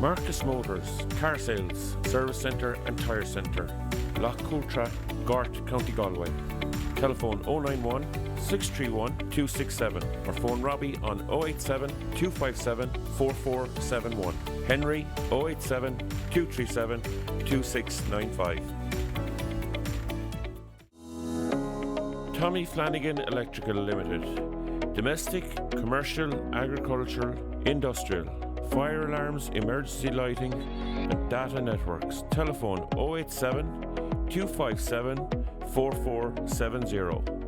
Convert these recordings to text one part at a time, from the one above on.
Marcus Motors, Car Sales, Service Centre and Tyre Centre, Lough Coultra, Gort, County Galway. Telephone 091 631 267 or phone Robbie on 087 257 4471. Henry 087 237 2695. Tommy Flanagan Electrical Limited. Domestic, commercial, agricultural, industrial, fire alarms, emergency lighting and data networks. Telephone 087 257 4470.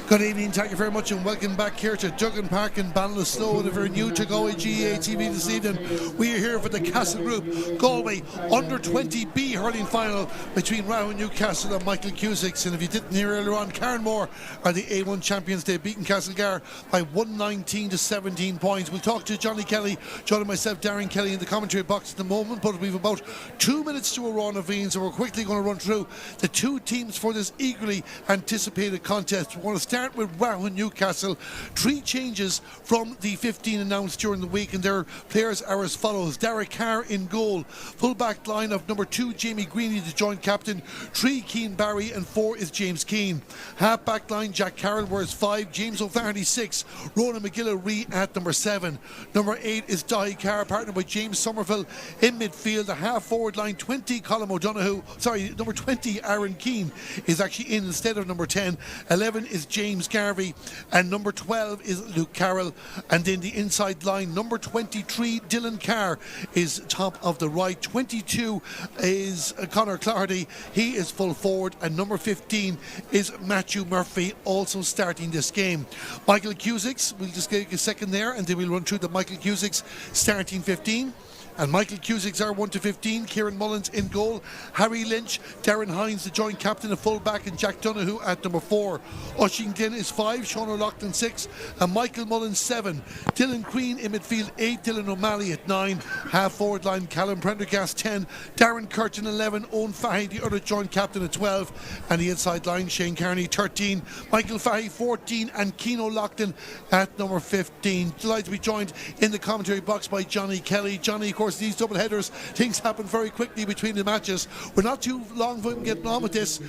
Good evening, thank you very much and welcome back here to Duggan Park in Ballinasloe. And if you're new to Galway GAA TV this evening, we are here for the Castle Group Galway Under-20B hurling final between Rahoon Newcastle and Michael Cusacks. And if you didn't hear earlier on, Carnmore are the A1 champions. They've beaten Castlegar by 119 to 17 points. We'll talk to Johnny Kelly, joining myself, Darren Kelly, in the commentary box at the moment, but we've about 2 minutes to a Raw Naveen, so we're quickly going to run through the two teams for this eagerly anticipated contest. We want to start with Rahoon Newcastle. 3 changes from the 15 announced during the week, and their players are as follows. Derek Carr in goal. Full-back line of number 2, Jamie Greeny, the joint captain. 3, Keane Barry, and 4 is James Keane. Half-back line, Jack Carroll wears 5, James O'Flaherty 6, Ronan McGill-Ree at number 7. Number 8 is Dahi Carr, partnered with James Somerville in midfield. The half-forward line, 20, Colm O'Donoghue. Sorry, number 20, Aaron Keane, is actually in instead of number 10. 11 is James Garvey, and number 12 is Luke Carroll. And then the inside line, number 23, Dylan Carr, is top of the right. 22 is Conor Clardy, he is full forward, and number 15 is Matthew Murphy, also starting this game. Michael Cusacks, we'll just take a second there and then we'll run through the Michael Cusacks starting 15. And Michael Cusacks are 1 to 15. Kieran Mullins in goal. Harry Lynch, Darren Hines, the joint captain, of full-back, and Jack Donoghue at number 4. Ushing Glynn is 5. Sean O'Loughlin 6. And Michael Mullins 7. Dylan Queen in midfield 8. Dylan O'Malley at 9. Half-forward line, Callum Prendergast 10. Darren Curtin 11. Owen Fahy, the other joint captain, at 12. And the inside line, Shane Carney 13. Michael Fahy 14. And Keane O'Loughlin at number 15. Delighted to be joined in the commentary box by Johnny Kelly. Johnny, of course, these double headers, things happen very quickly between the matches. We're not too long for him getting on with this.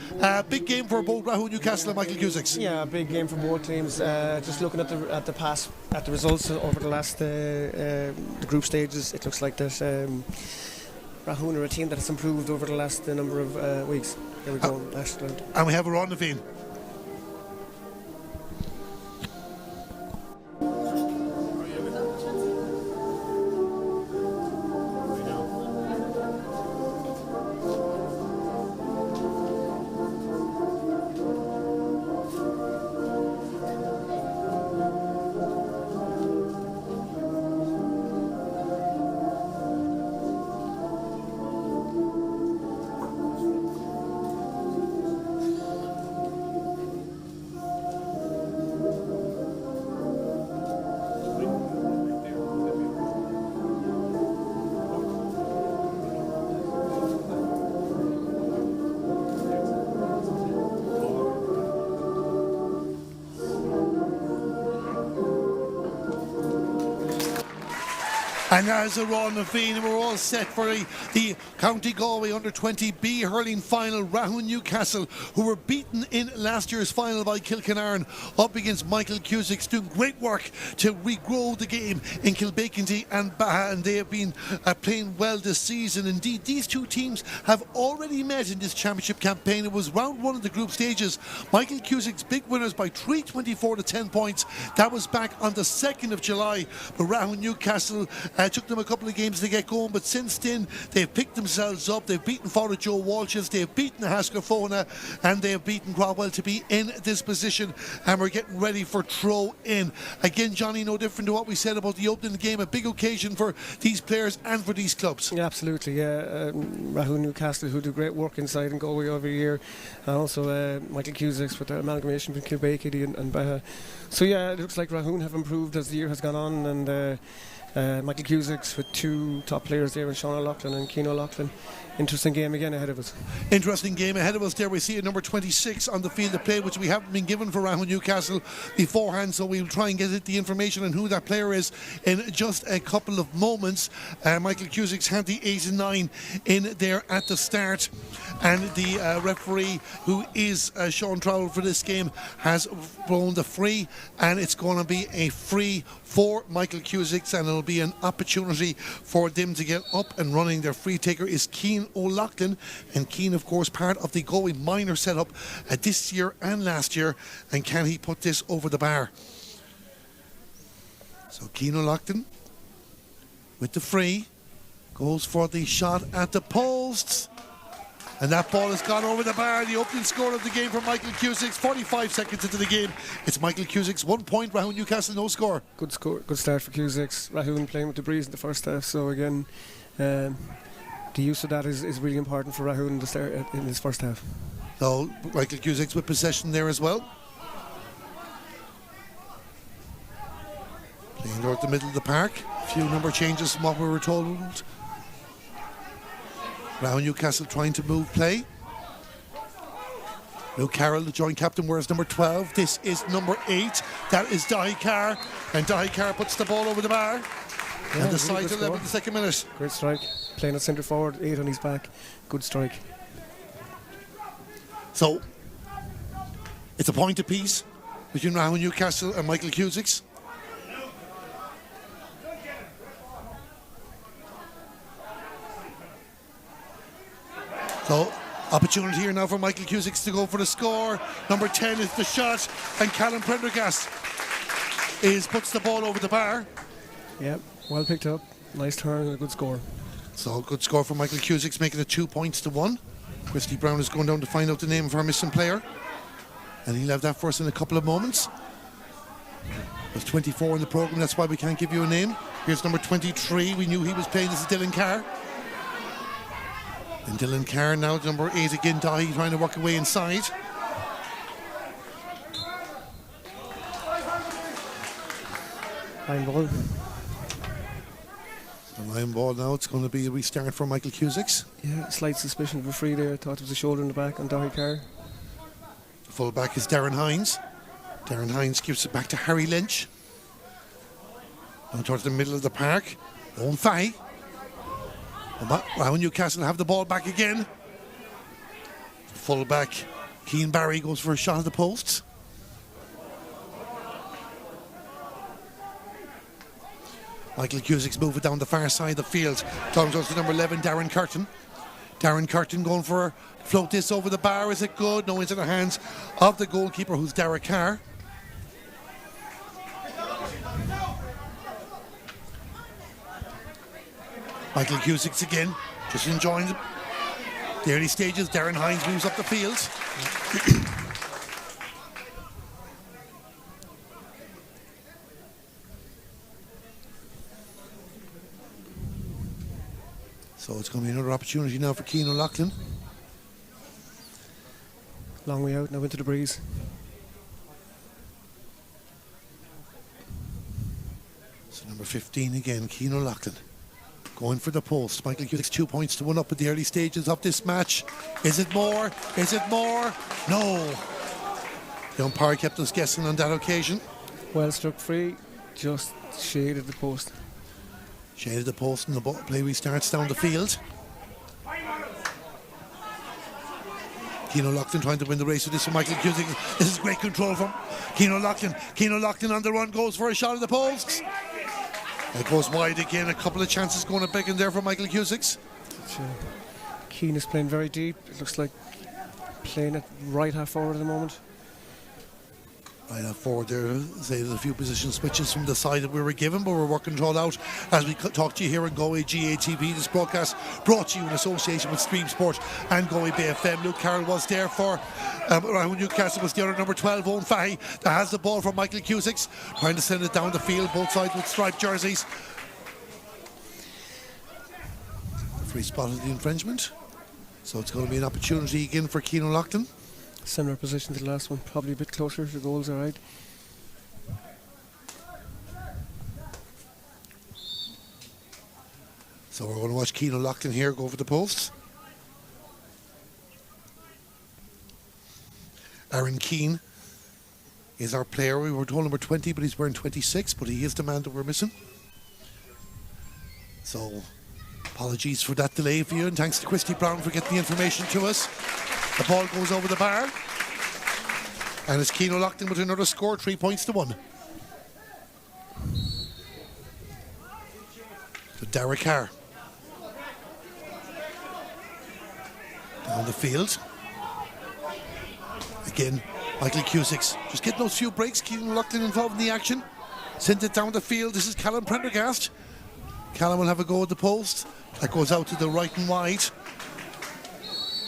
Big game for both Rahoon Newcastle and Michael Cusacks. Yeah, big game for both teams. Just looking at the results over the last the group stages, it looks like that Rahoon are a team that has improved over the last number of weeks. Here we go. And we have a Raw Naveen. And as a Raw Naveen, we're all set for the County Galway Under-20B hurling final. Rahoon Newcastle, who were beaten in last year's final by Kilkenarn, up against Michael Cusacks, doing great work to regrow the game in Kilbeakenty and Baha, and they have been playing well this season. Indeed, these two teams have already met in this championship campaign. It was round 1 of the group stages. Michael Cusacks big winners by 324 to 10 points. That was back on the 2nd of July. But Rahoon Newcastle took them a couple of games to get going, but since then they've picked themselves up. They've beaten Father Joe Walsh's, they've beaten Haskafona, and they've beaten Cromwell to be in this position, and we're getting ready for throw in. Again, Johnny, no different to what we said about the opening game, a big occasion for these players and for these clubs. Yeah, absolutely, yeah. Rahoon Newcastle, who do great work inside in Galway every year, and also Michael Cusacks with the amalgamation between Kilbeakenty and Baha. So yeah, it looks like Rahoon have improved as the year has gone on, and Michael Cusacks with two top players there, in Sean O'Loughlin and Keane O'Loughlin. Interesting game again ahead of us. Interesting game ahead of us there. We see a number 26 on the field of play, which we haven't been given for Rahoon Newcastle beforehand, so we'll try and get the information on who that player is in just a couple of moments. Michael Cusacks had the 8 and 9 in there at the start, and the referee, who is Sean Trowell for this game, has blown the free, and it's going to be a free for Michael Cusacks, and it'll be an opportunity for them to get up and running. Their free taker is Keane O'Loughlin, and Keane, of course, part of the Galway minor setup this year and last year, and can he put this over the bar? So Keane O'Loughlin with the free goes for the shot at the posts, and that ball has gone over the bar. The opening score of the game for Michael Cusacks, 45 seconds into the game. It's Michael Cusacks 1 point, Rahoon Newcastle no score. Good score, good start for Cusacks. Rahoon playing with the breeze in the first half, so again the use of that is really important for Rahoon to start in this first half. So Michael Cusacks with possession there as well. Playing toward the middle of the park. A few number changes from what we were told. Rahoon Newcastle trying to move play. Luke Carroll, the joint captain, wears number 12. This is number 8. That is Dahi Carr. And Dahi Carr puts the ball over the bar. Yeah, and the really side 11 the second minute. Great strike. Playing at centre forward, 8 on his back. Good strike. So it's a point apiece between Rahoon Newcastle and Michael Cusacks. So opportunity here now for Michael Cusacks to go for the score. Number 10 is the shot, and Callum Prendergast puts the ball over the bar. Yep, well picked up. Nice turn and a good score. So good score for Michael Cusacks, making it 2 points to 1. Christy Brown is going down to find out the name of our missing player, and he'll have that for us in a couple of moments. There's 24 in the programme, that's why we can't give you a name. Here's number 23. We knew he was playing. This is Dylan Carr. And Dylan Carr now, number 8 again, Dahi trying to work away inside. Line ball. The line ball now, it's going to be a restart for Michael Cusacks. Yeah, slight suspicion of a free there. Thought it was a shoulder in the back on Dahi Carr. The full back is Darren Hines. Darren Hines gives it back to Harry Lynch. Now towards the middle of the park. Owen Fahey. Rahoon Newcastle have the ball back again. Full back Keane Barry goes for a shot at the posts. Michael Cusacks moving down the far side of the field. Turns out to number 11, Darren Curtin. Darren Curtin going for float this over the bar. Is it good? No, into the hands of the goalkeeper, who's Derek Carr. Michael Cusacks again, just enjoying the early stages. Darren Hines moves up the field. So it's going to be another opportunity now for Keane O'Loughlin. Long way out, now into the breeze. So number 15 again, Keane O'Loughlin. Going for the post. Michael Cusacks 2 points to 1 up at the early stages of this match. Is it more? Is it more? No. The umpire kept us guessing on that occasion. Well struck free, just shaded the post. Shaded the post and the ball play restarts down the field. Keane O'Loughlin trying to win the race with this from Michael Cusacks. This is great control from Keane O'Loughlin. Keane O'Loughlin on the run, goes for a shot at the posts. It goes wide again. A couple of chances going to beckon there for Michael Cusacks. Keane is playing very deep. It looks like playing it right half forward at the moment. Right half forward there. Say there's a few position switches from the side that we were given, but we're working it all out as we talk to you here on Galway GATV. This broadcast brought to you in association with Stream Sport and Galway Bay FM. Luke Carroll was there for Rahoon Newcastle, was the other number 12, Owen Fahey, that has the ball from Michael Cusacks, trying to send it down the field, both sides with striped jerseys. Free spotted the infringement, so it's going to be an opportunity again for Keane O'Loughlin. Similar position to the last one, probably a bit closer. The goal's alright. So we're going to watch Keane O'Loughlin here go for the post. Aaron Keane is our player. We were told number 20, but he's wearing 26, but he is the man that we're missing. So apologies for that delay for you, and thanks to Christy Brown for getting the information to us. The ball goes over the bar, and it's Keane O'Loughlin with another score, 3-1. To Derek Carr. Down the field. Again, Michael Cusacks just getting those few breaks. Keane O'Loughlin involved in the action. Sent it down the field. This is Callum Prendergast. Callum will have a go at the post. That goes out to the right and wide.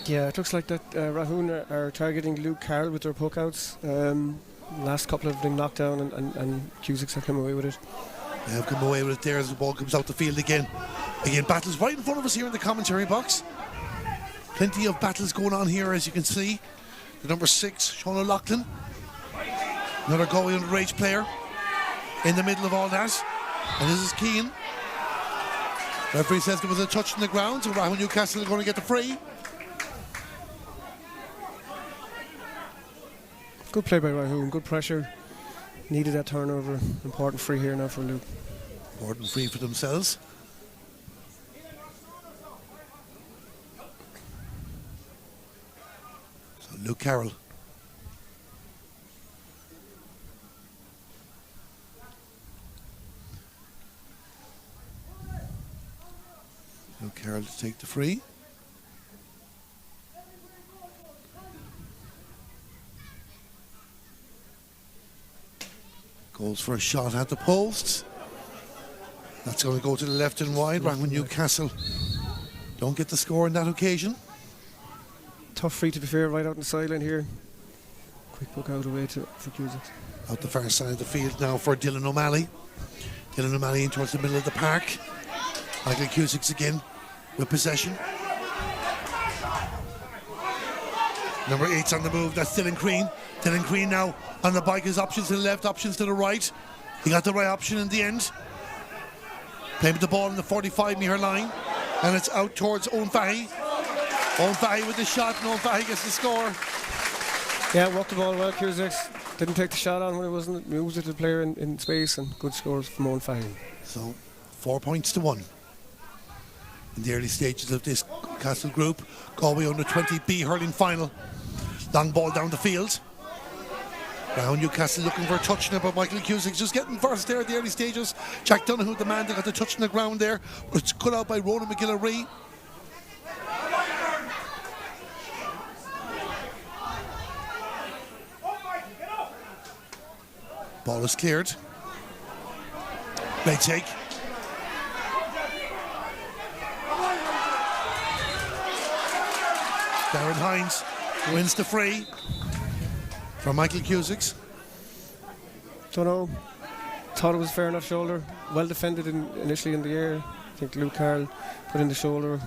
Yeah, it looks like that Rahoon are targeting Luke Carroll with their pokeouts. Last couple have been knocked down, and Cusacks have come away with it. They have come away with it there as the ball comes out the field again. Again, battles right in front of us here in the commentary box. Plenty of battles going on here, as you can see. The number 6, Sean O'Loughlin. Another Galway underage player in the middle of all that. And this is Keane. Referee says there was a touch on the ground, so Rahoon Newcastle are going to get the free. Good play by Rahoon, good pressure. Needed that turnover. Important free here now for Luke. Important free for themselves. So Luke Carroll. Luke Carroll to take the free. Goes for a shot at the post. That's going to go to the left and wide. Rahoon Newcastle don't get the score on that occasion. Tough free, to be fair, right out in the sideline here. Quick book out away for Cusacks. Out the far side of the field now for Dylan O'Malley. Dylan O'Malley in towards the middle of the park. Michael Cusacks again with possession. Number 8's on the move, that's Dylan Crean. Dylan Crean now on the bike, his options to the left, options to the right. He got the right option in the end. Playing with the ball on the 45-metre line, and it's out towards Owen Fahey. Owen Fahey with the shot, and Owen Fahey gets the score. Yeah, walked the ball well, Cusacks. Didn't take the shot on when it wasn't, moves it to the player in space, and good scores from Owen Fahey. So 4-1 in the early stages of this Castle group. Galway U20B hurling final. Long ball down the field. Now Newcastle looking for a touch now, but Michael Cusacks just getting first there at the early stages. Jack Donoghue, the man that got the touch on the ground there, but it's cut out by Ronan McGillaree. Ball is cleared. Great take. Darren Hines wins the free from Michael Cusacks. Don't know. Thought it was fair enough shoulder. Well defended initially in the air. I think Luke Carroll put in the shoulder.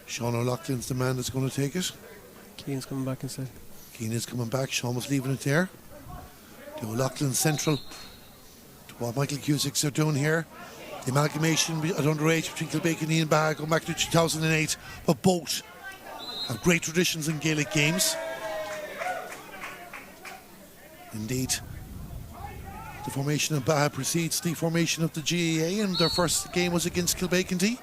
Sean O'Loughlin's the man that's going to take it. Keane's coming back instead. Keane is coming back. Sean was leaving it there. The O'Loughlin central to what Michael Cusacks are doing here. The amalgamation at underage between Kilbake and Ian Bagg going back to 2008, but both have great traditions in Gaelic games. Indeed, the formation of Baha precedes the formation of the GAA, and their first game was against Kilbake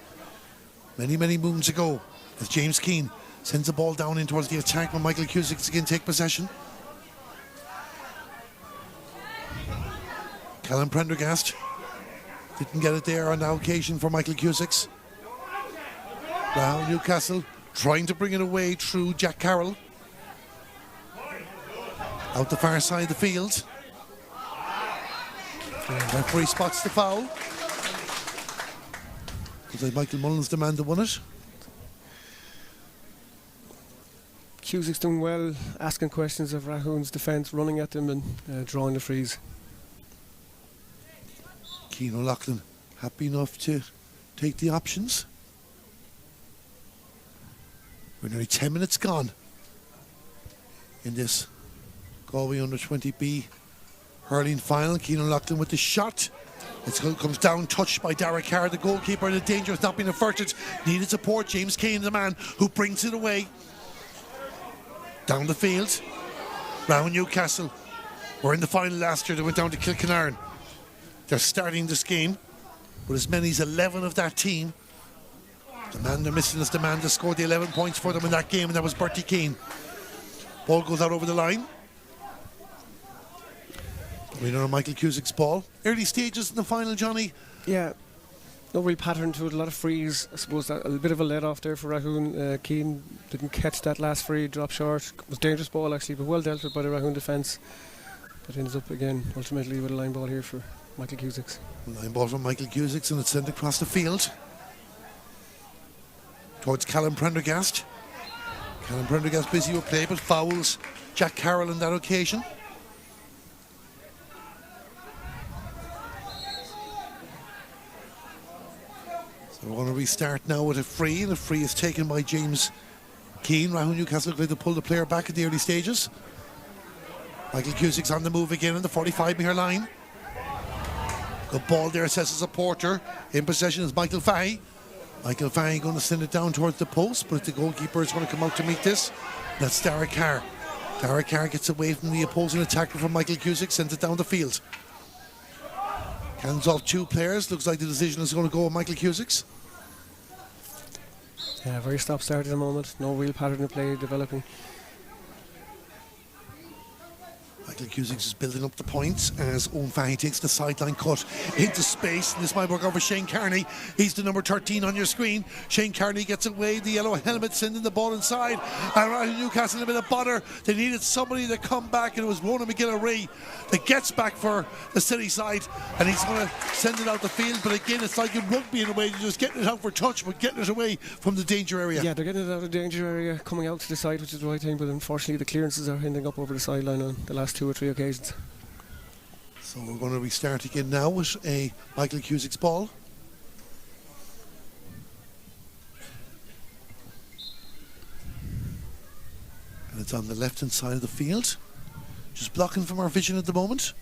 many moons ago, as James Keane sends the ball down in towards the attack when Michael Cusacks again take possession. Callum Prendergast didn't get it there on that occasion for Michael Cusacks. Now Newcastle trying to bring it away through Jack Carroll. Out the far side of the field. Referee spots the foul. Looks like Michael Mullins the man that won it. Cusacks doing well, asking questions of Rahoon's defence, running at them and drawing the frees. Keane O'Loughlin happy enough to take the options. We're nearly 10 minutes gone in this Galway under 20B hurling final. Keane O'Loughlin with the shot. It comes down, touched by Derek Carr, the goalkeeper, and the danger has not been averted. Needed support. James Kane, the man who brings it away. Down the field. Round Newcastle. We're in the final last year. They went down to Kilkenarn. They're starting this game with as many as 11 of that team. The man they're missing is the man that scored the 11 points for them in that game, and that was Bertie Keane. Ball goes out over the line. We know Michael Cusack's ball. Early stages in the final, Johnny. Yeah, no real pattern to it. A lot of frees. I suppose that a bit of a let off there for Rahoon. Keane didn't catch that last free, dropped short. It was a dangerous ball actually, but well dealt with by the Rahoon defence. But ends up again ultimately with a line ball here for Michael Cusacks. Line ball from Michael Cusacks, and it's sent across the field towards Callum Prendergast. Callum Prendergast busy with play, but fouls Jack Carroll on that occasion. So we're going to restart now with a free, and the free is taken by James Keane. Rahoon Newcastle going to pull the player back at the early stages. Michael Cusack's on the move again on the 45-metre line. Good ball there, says the supporter. In possession is Michael Fahey. Michael Fahey going to send it down towards the post, but the goalkeeper is going to come out to meet this. That's Derek Carr. Derek Carr gets away from the opposing attacker from Michael Cusack, sends it down the field. Hands off two players. Looks like the decision is going to go with Michael Cusacks. Yeah, very stop-start at the moment. No real pattern of play developing. Michael Cusacks is building up the points as Owen Fahey takes the sideline cut into space, and this might work over Shane Carney. He's the number 13 on your screen. Shane Carney gets away, the yellow helmet, sending the ball inside, and Rahoon Newcastle in a bit of bother. They needed somebody to come back, and it was Ronan McGillaree that gets back for the city side, and he's going to send it out the field. But again, it's like in rugby in a way, you're just getting it out for touch, but getting it away from the danger area. Yeah, they're getting it out of the danger area, coming out to the side, which is the right thing, but unfortunately the clearances are ending up over the sideline on the last 2 or 3 occasions. So we're going to restart again now with a Michael Cusack's ball. And it's on the left hand side of the field. Just blocking from our vision at the moment.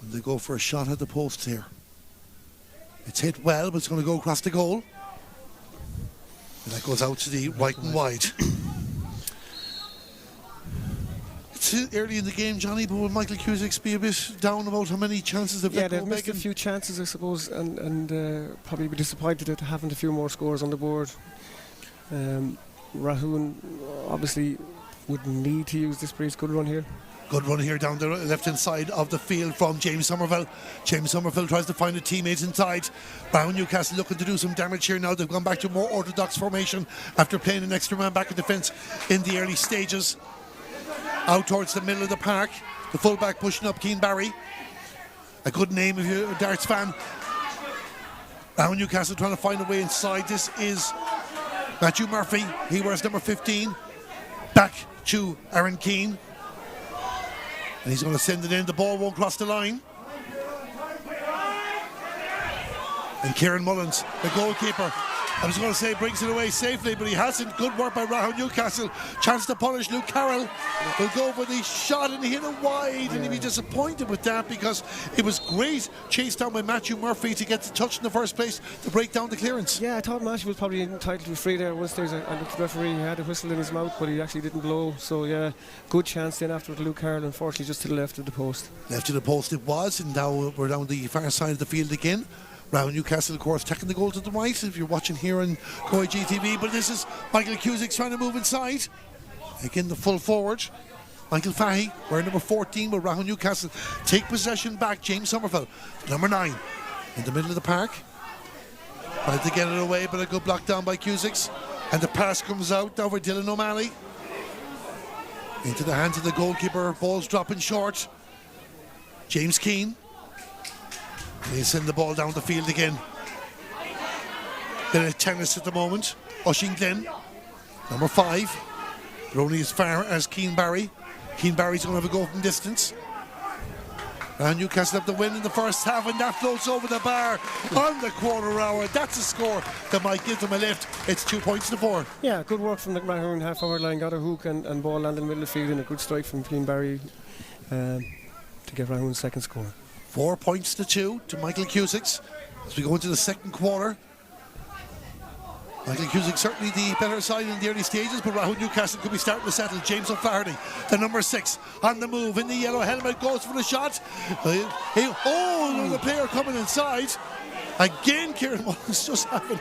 And they go for a shot at the post here. It's hit well, but it's going to go across the goal. And that goes out to the right and wide. It's early in the game, Johnny, but will Michael Cusacks be a bit down about how many chances they've let go? They've missed a few chances, I suppose, and probably be disappointed at having a few more scores on the board. Rahoon obviously would need to use this breeze. Good run here. Good run here down the left-hand side of the field from James Somerville. James Somerville tries to find a teammate inside. Rahoon Newcastle looking to do some damage here now. They've gone back to more orthodox formation after playing an extra man back in defence in the early stages. Out towards the middle of the park. The fullback pushing up Keane Barry. A good name if you're a darts fan. Rahoon Newcastle trying to find a way inside. This is Matthew Murphy. He wears number 15. Back to Aaron Keane. And he's going to send it in. The ball won't cross the line. And Kieran Mullins, the goalkeeper, I was going to say brings it away safely, but he hasn't. Good work by Rahoon Newcastle. Chance to punish. Luke Carroll will go for the shot and hit it wide, and he'll be disappointed with that because it was great chase down by Matthew Murphy to get the touch in the first place to break down the clearance. Yeah, I thought Matthew was probably entitled to be free there. Once there's a referee, he had a whistle in his mouth, but he actually didn't blow. So yeah, good chance then after Luke Carroll, unfortunately just to the left of the post. Left of the post it was, and now we're down the far side of the field again. Rahoon Newcastle, of course, taking the goal to the right if you're watching here on GTV. But this is Michael Cusack trying to move inside. Again, the full forward. Michael Fahey, wearing number 14, with Rahoon Newcastle take possession back. James Somerville, number 9, in the middle of the park. Tried to get it away, but a good block down by Cusacks. And the pass comes out over Dylan O'Malley. Into the hands of the goalkeeper. Ball's dropping short. James Keane. They send the ball down the field again. Bit of tennis at the moment. Oisin Glenn, number 5, but only as far as Keane Barry. Keane Barry's going to have a go from distance. And Newcastle have the win in the first half, and that floats over the bar on the quarter hour. That's a score that might give them a lift. It's 2 points to 4. Yeah, good work from the Rahoon half-hour line. Got a hook and ball landed in the middle of the field, and a good strike from Keane Barry. to get Rahoon's second score. 4 points to 2 to Michael Cusacks as we go into the second quarter. Michael Cusack certainly the better side in the early stages, but Rahoon Newcastle could be starting to settle. James O'Flaherty, the number 6, on the move in the yellow helmet, goes for the shot. Another player coming inside. Again, Kieran Mullins just having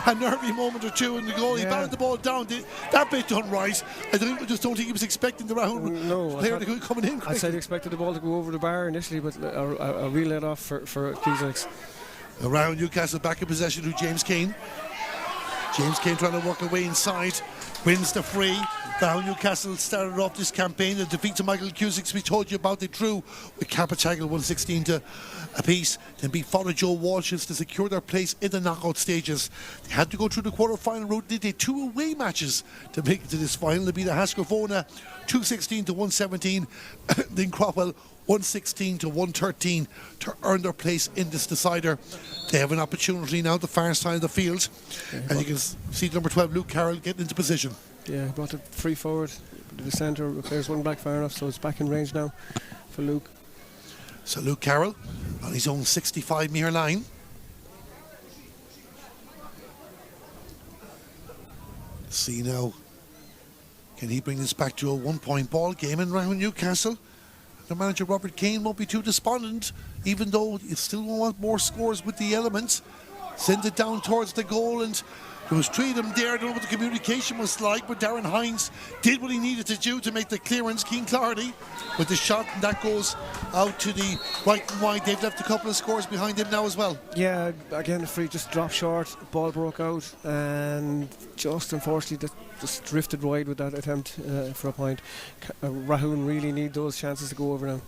a nervy moment or two in the goal. He batted the ball down. That bit done right. I just don't think he was expecting the Rahoon player to go coming in quickly. I'd say he expected the ball to go over the bar initially, but a real let off for Cusacks. Around Newcastle back in possession to James Kane. James Kane trying to work away inside, wins the free. Rahoon Newcastle started off this campaign. The defeat to Michael Cusacks we told you about. They drew with Capitagle 116 to apiece. Then beat Father Joe Walsh's to secure their place in the knockout stages. They had to go through the quarter-final route. They did 2 away matches to make it to this final. They beat Haskell-Fona 216 to 117. Then Cropwell 116 to 113 to earn their place in this decider. They have an opportunity now at the far side of the field. And you can see number 12, Luke Carroll, getting into position. Yeah, he brought it free forward to the centre. The players wasn't back far enough, so it's back in range now for Luke. So Luke Carroll on his own 65-metre line. Let's see now, can he bring this back to a 1-point ball game in Rahoon Newcastle? The manager Robert Kane won't be too despondent, even though you still want more scores with the elements. Send it down towards the goal, and there was 3 of them there. I don't know what the communication was like, but Darren Hines did what he needed to do to make the clearance. Keane Clardy with the shot, and that goes out to the right and wide. They've left a couple of scores behind him now as well. Yeah, again the free just dropped short, ball broke out, and just unfortunately just drifted wide with that attempt for a point. Rahoon really need those chances to go over now.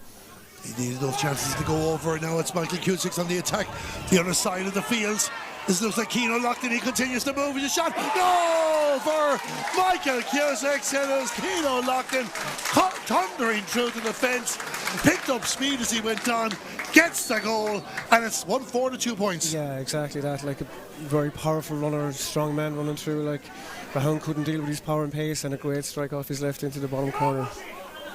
He needed those chances to go over. Now it's Michael Cusacks on the attack, the other side of the field. This looks like Keane O'Loughlin. He continues to move with a shot. No for Michael Cusacks. And it was Keane O'Loughlin thundering through the defence. Picked up speed as he went on. Gets the goal. And it's 1-4 to 2 points. Yeah, exactly that. Like a very powerful runner, strong man running through. Like Rahoon couldn't deal with his power and pace, and a great strike off his left into the bottom corner.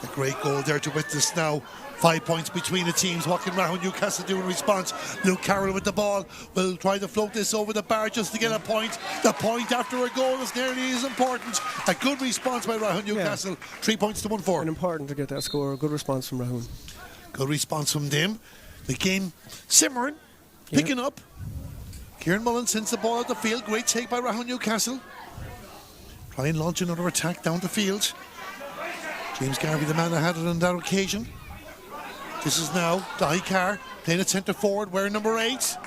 A great goal there to witness now. 5 points between the teams. What can Rahoon Newcastle do in response? Luke Carroll with the ball will try to float this over the bar just to get a point. The point after a goal is nearly as important. A good response by Rahoon Newcastle. 3 points to 1-4. And important to get that score. A good response from Rahoon. Good response from them. The game simmering, picking up. Kieran Mullins sends the ball out the field. Great take by Rahoon Newcastle. Try and launch another attack down the field. James Garvey, the man that had it on that occasion. This is now Dahi Carr playing at centre forward, wearing number 8.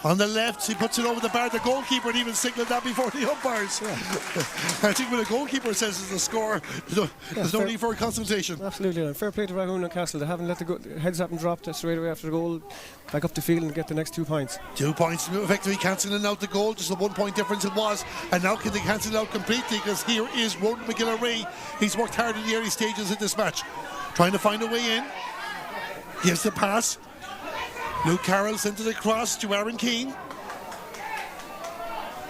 On the left, he puts it over the bar. The goalkeeper had even signalled that before the umpires. Yeah. I think when the goalkeeper says it's a score, there's no need for a consultation. Absolutely. Fair play to Rahoon Newcastle. They haven't let the heads haven't dropped straight away after the goal. Back up the field and get the next 2 points. 2 points, effectively cancelling out the goal. Just a 1 point difference it was. And now can they cancel it out completely? Because here is Ronan McGill-Ray. He's worked hard in the early stages of this match. Trying to find a way in. Gives the pass. Luke Carroll sent it across to Aaron Keane.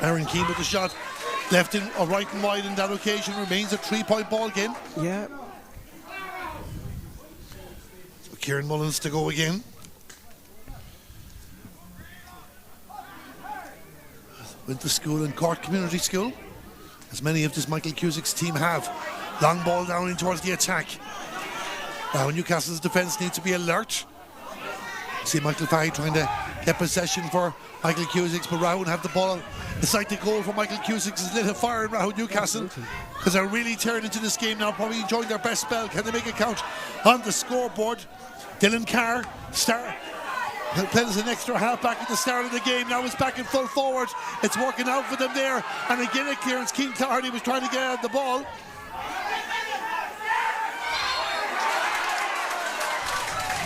Aaron Keane with the shot. Left in or right and wide in that occasion. Remains a 3-point ball game. Yeah. So Kieran Mullins to go again. Went to school in Cork Community School, as many of this Michael Cusacks team have. Long ball down in towards the attack. Now Newcastle's defence needs to be alert. See Michael Fahey trying to get possession for Michael Cusacks, but Rahoon have the ball. It's like the goal for Michael Cusacks has lit a fire in Rahoon Newcastle, because they're really turned into this game now, probably enjoying their best spell. Can they make it count on the scoreboard? Dylan Carr played as an extra half-back at the start of the game. Now he's back in full forward. It's working out for them there. And again a clearance. Keane Clardy was trying to get out the ball.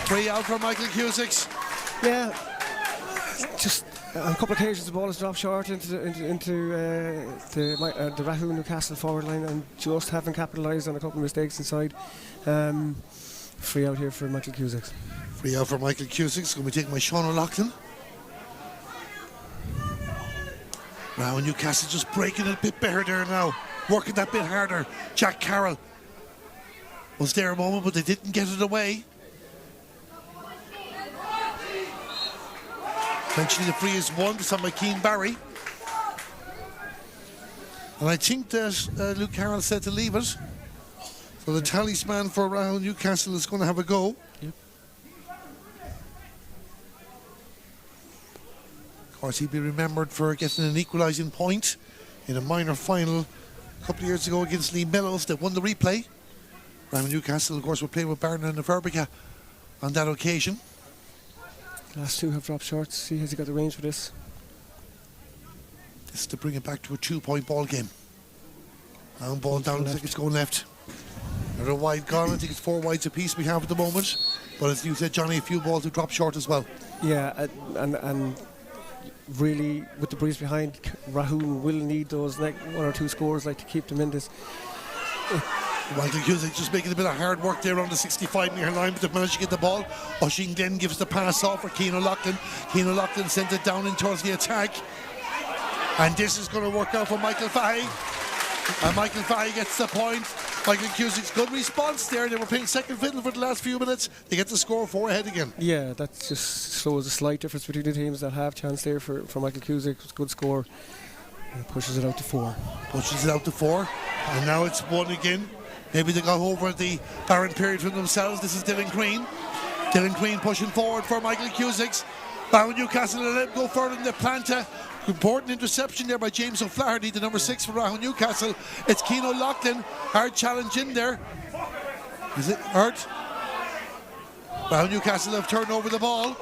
Free out for Michael Cusacks. Yeah, just on a couple of occasions the ball has dropped short into the Rahoon Newcastle forward line, and just haven't capitalised on a couple of mistakes inside. Free out here for Michael Cusacks. Free out for Michael Cusacks. Going to be taken by Sean O'Loughlin. Now Newcastle just breaking it a bit better there now, working that bit harder. Jack Carroll was there a moment, but they didn't get it away. Eventually the free is won. This time by Keane Barry. And I think that Luke Carroll said to leave it. So the talisman for Rahoon Newcastle is going to have a go. Yep. Of course, he'd be remembered for getting an equalising point in a minor final a couple of years ago against Lee Mellows that won the replay. Rahoon Newcastle, of course, will play with Barna and Verbica on that occasion. Last two have dropped short. See, has he got the range for this? This is to bring it back to a 2-point ball game. And ball down, looks like it's going left. Another wide gone. I think it's 4 wides apiece we have at the moment. But as you said, Johnny, a few balls have dropped short as well. Yeah, and really, with the breeze behind, Rahoon will need those 1 or 2 scores to keep them in this. Michael Cusack just making a bit of hard work there on the 65-metre line, but they've managed to get the ball. Oisin Glenn gives the pass off for Cian O'Loughlin. Cian O'Loughlin sent it down in towards the attack. And this is going to work out for Michael Fahey. And Michael Fahey gets the point. Michael Cusack's good response there. They were playing second fiddle for the last few minutes. They get the score 4 ahead again. Yeah, that just shows a slight difference between the teams that have chance there for Michael Cusack. It's a good score. And pushes it out to 4. Pushes it out to 4. And now it's 1 again. Maybe they got over the barren period for themselves. This is Dylan Green. Dylan Green pushing forward for Michael Cusacks. Rahoon Newcastle to let him go further than the Planta. Important interception there by James O'Flaherty, the number 6 for Rahoon Newcastle. It's Cian O'Loughlin. Hard challenge in there. Is it hurt? Rahoon Newcastle have turned over the ball.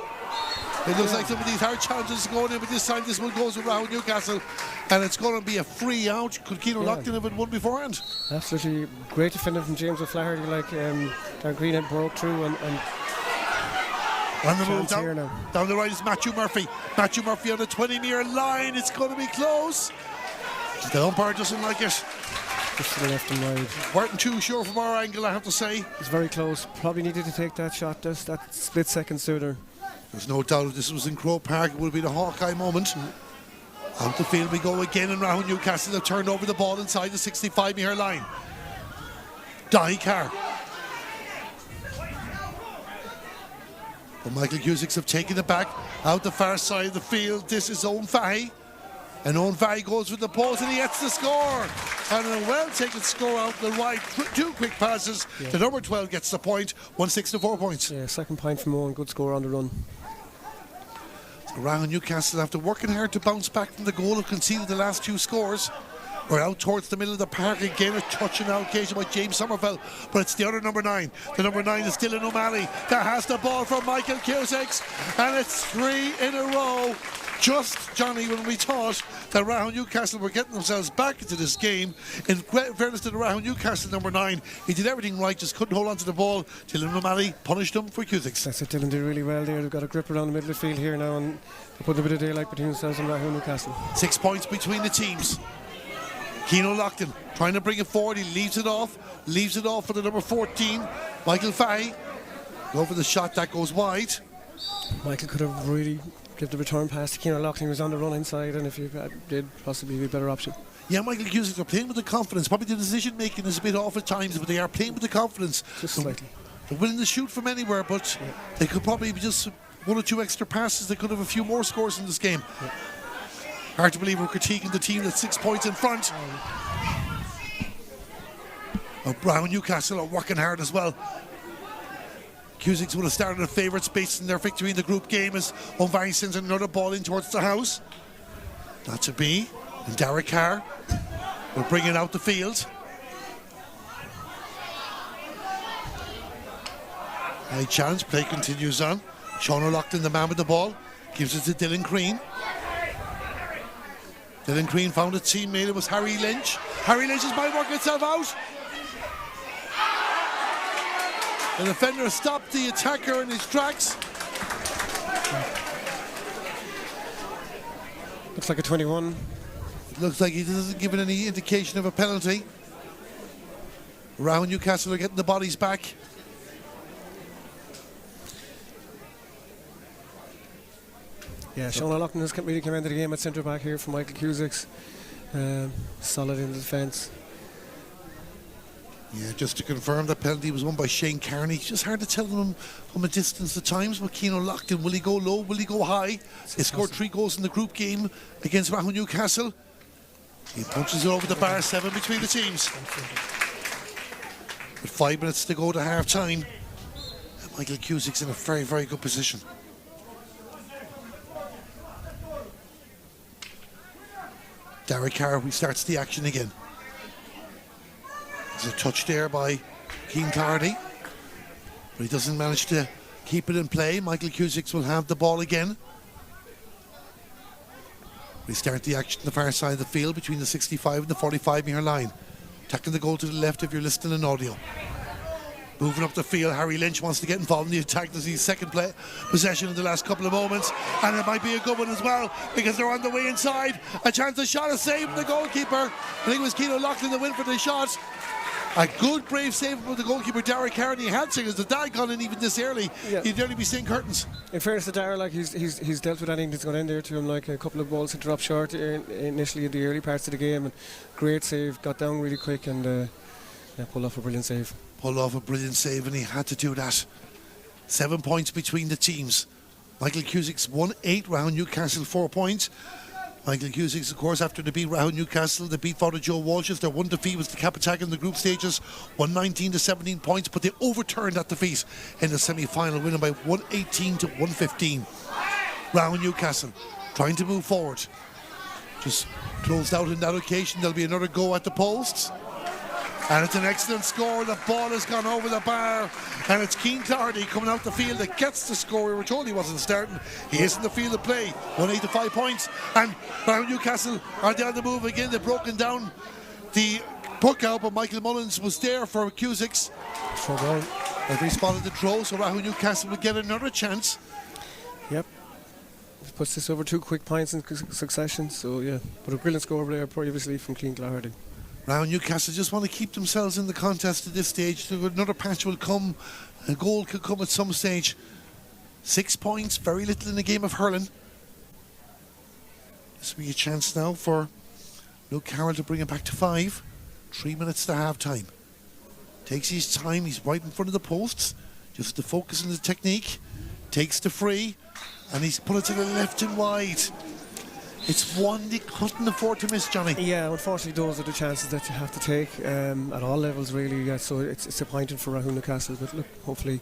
It looks like some of these hard challenges are going in, but this time this one goes with Rahoon Newcastle. And it's going to be a free out. Could Cian O'Loughlin have won beforehand? Absolutely great defending from James O'Flaherty. Darren Green had broke through and on the move down the right is Matthew Murphy. Matthew Murphy on the 20-metre line. It's going to be close. The umpire doesn't like it. Just to the left and wide. Weren't too sure from our angle, I have to say. It's very close. Probably needed to take that shot just that split second sooner. There's no doubt if this was in Croke Park, it would be the Hawkeye moment. Out the field we go again, and Rahoon Newcastle have turned over the ball inside the 65-metre line. Dahi Carr. But Michael Cusacks have taken it back out the far side of the field. This is Owen Fahey. And Owen Fahey goes with the post and he gets the score. And a well-taken score out the wide. 2 quick passes. Yeah. The number 12 gets the point. 1-6 to 4 points. Yeah, second point from Owen. Good score on the run. So Rahoon Newcastle, after working hard to bounce back from the goal, have conceded the last 2 scores. We're out towards the middle of the park again, a touching allocation by James Somerville, but it's the other number 9. The number 9 is Dylan O'Malley that has the ball from Michael Cusacks, and it's 3 in a row. Just, Johnny, when we thought that Rahoon Newcastle were getting themselves back into this game, in fairness to the Rahoon Newcastle number 9, he did everything right, just couldn't hold on to the ball. Dylan O'Malley punished him for Cusacks. That's it, Dylan did really well there. They've got a grip around the middle of the field here now, and they're putting a bit of daylight between themselves and Rahoon Newcastle. 6 points between the teams. Cian O'Loughlin trying to bring it forward. He leaves it off for the number 14, Michael Fahey. Go for the shot that goes wide. Michael could have really given the return pass to Cian O'Loughlin. He was on the run inside, and if he did, possibly be a better option. Yeah, Michael Cusacks are playing with the confidence. Probably the decision making is a bit off at times, but they are playing with the confidence. Just slightly. They're willing to shoot from anywhere, but they could probably be just 1 or 2 extra passes. They could have a few more scores in this game. Yeah. Hard to believe we're critiquing the team that's 6 points in front. Rahoon Newcastle are working hard as well. Cusacks would have started a favourites based on their victory in the group game as O'Malley sends another ball in towards the house. Not to be. And Derek Carr will bring it out the field. High challenge, play continues on. Sean O'Loughlin, the man with the ball, gives it to Dylan Green. Dylan Green found a teammate, it was Harry Lynch. Harry Lynch might work itself out. The defender stopped the attacker in his tracks. Looks like a 21. It looks like he doesn't give it any indication of a penalty. Rahoon Newcastle are getting the bodies back. Yeah, Sean O'Loughlin has really come into the game at centre back here for Michael Cusacks. Solid in the defence. Yeah, just to confirm, that penalty was won by Shane Carney. It's just hard to tell them from a distance at times. But Keane O'Loughlin, will he go low? Will he go high? He scored 3 goals in the group game against Rahoon Newcastle. He punches it over the bar, 7 between the teams. With 5 minutes to go to half time, Michael Cusacks in a very, very good position. Derek Carr restarts the action again. There's a touch there by Keane Clardy, but he doesn't manage to keep it in play. Michael Cusacks will have the ball again. We start the action on the far side of the field between the 65 and the 45 metre line. Tackling the goal to the left if you're listening in audio. Moving up the field, Harry Lynch wants to get involved in the attack. This is his second possession in the last couple of moments, and it might be a good one as well because they're on the way inside. A chance to shot, a save from the goalkeeper. I think it was Keane O'Loughlin that went for the shot. A good, brave save from the goalkeeper, Derek Carney. Had singers the dad gone in even this early, he'd only be seeing curtains. In fairness to Dara, like he's dealt with anything that's gone in there to him, like a couple of balls had dropped short initially in the early parts of the game, and great save, got down really quick and pulled off a brilliant save. Pulled off a brilliant save, and he had to do that. 7 points between the teams. Michael Cusacks won 8, Rahoon Newcastle 4 points. Michael Cusacks, of course, after the beat Rahoon Newcastle, the beat Father Joe Walsh's. Their one defeat was the Cap Attack in the group stages, won 19 to 17 points, but they overturned that defeat in the semi-final, winning by 118 to 115. Rahoon Newcastle trying to move forward. Just closed out in that occasion. There'll be another go at the posts. And it's an excellent score. The ball has gone over the bar, and it's Keane Clardy coming out the field that gets the score. We were told he wasn't starting. He is in the field of play. 185 points, and Rahoon Newcastle are down the move again. They've broken down the puck out, but Michael Mullins was there for Cusacks. Throw ball. They responded the throw, so Rahoon Newcastle will get another chance. Yep. Puts this over 2 quick points in succession. So yeah, but a brilliant score there previously from Keane Clardy. Rahoon Newcastle just want to keep themselves in the contest at this stage. Another patch will come. A goal could come at some stage. 6 points, very little in the game of hurling. This will be a chance now for Luke Carroll to bring it back to 5. 3 minutes to half time. Takes his time, he's right in front of the posts. Just to focus on the technique. Takes the free, and he's put it to the left and wide. It's one they couldn't afford to miss, Johnny. Yeah, unfortunately those are the chances that you have to take at all levels really, so it's disappointing for Rahoon Newcastle, but look, hopefully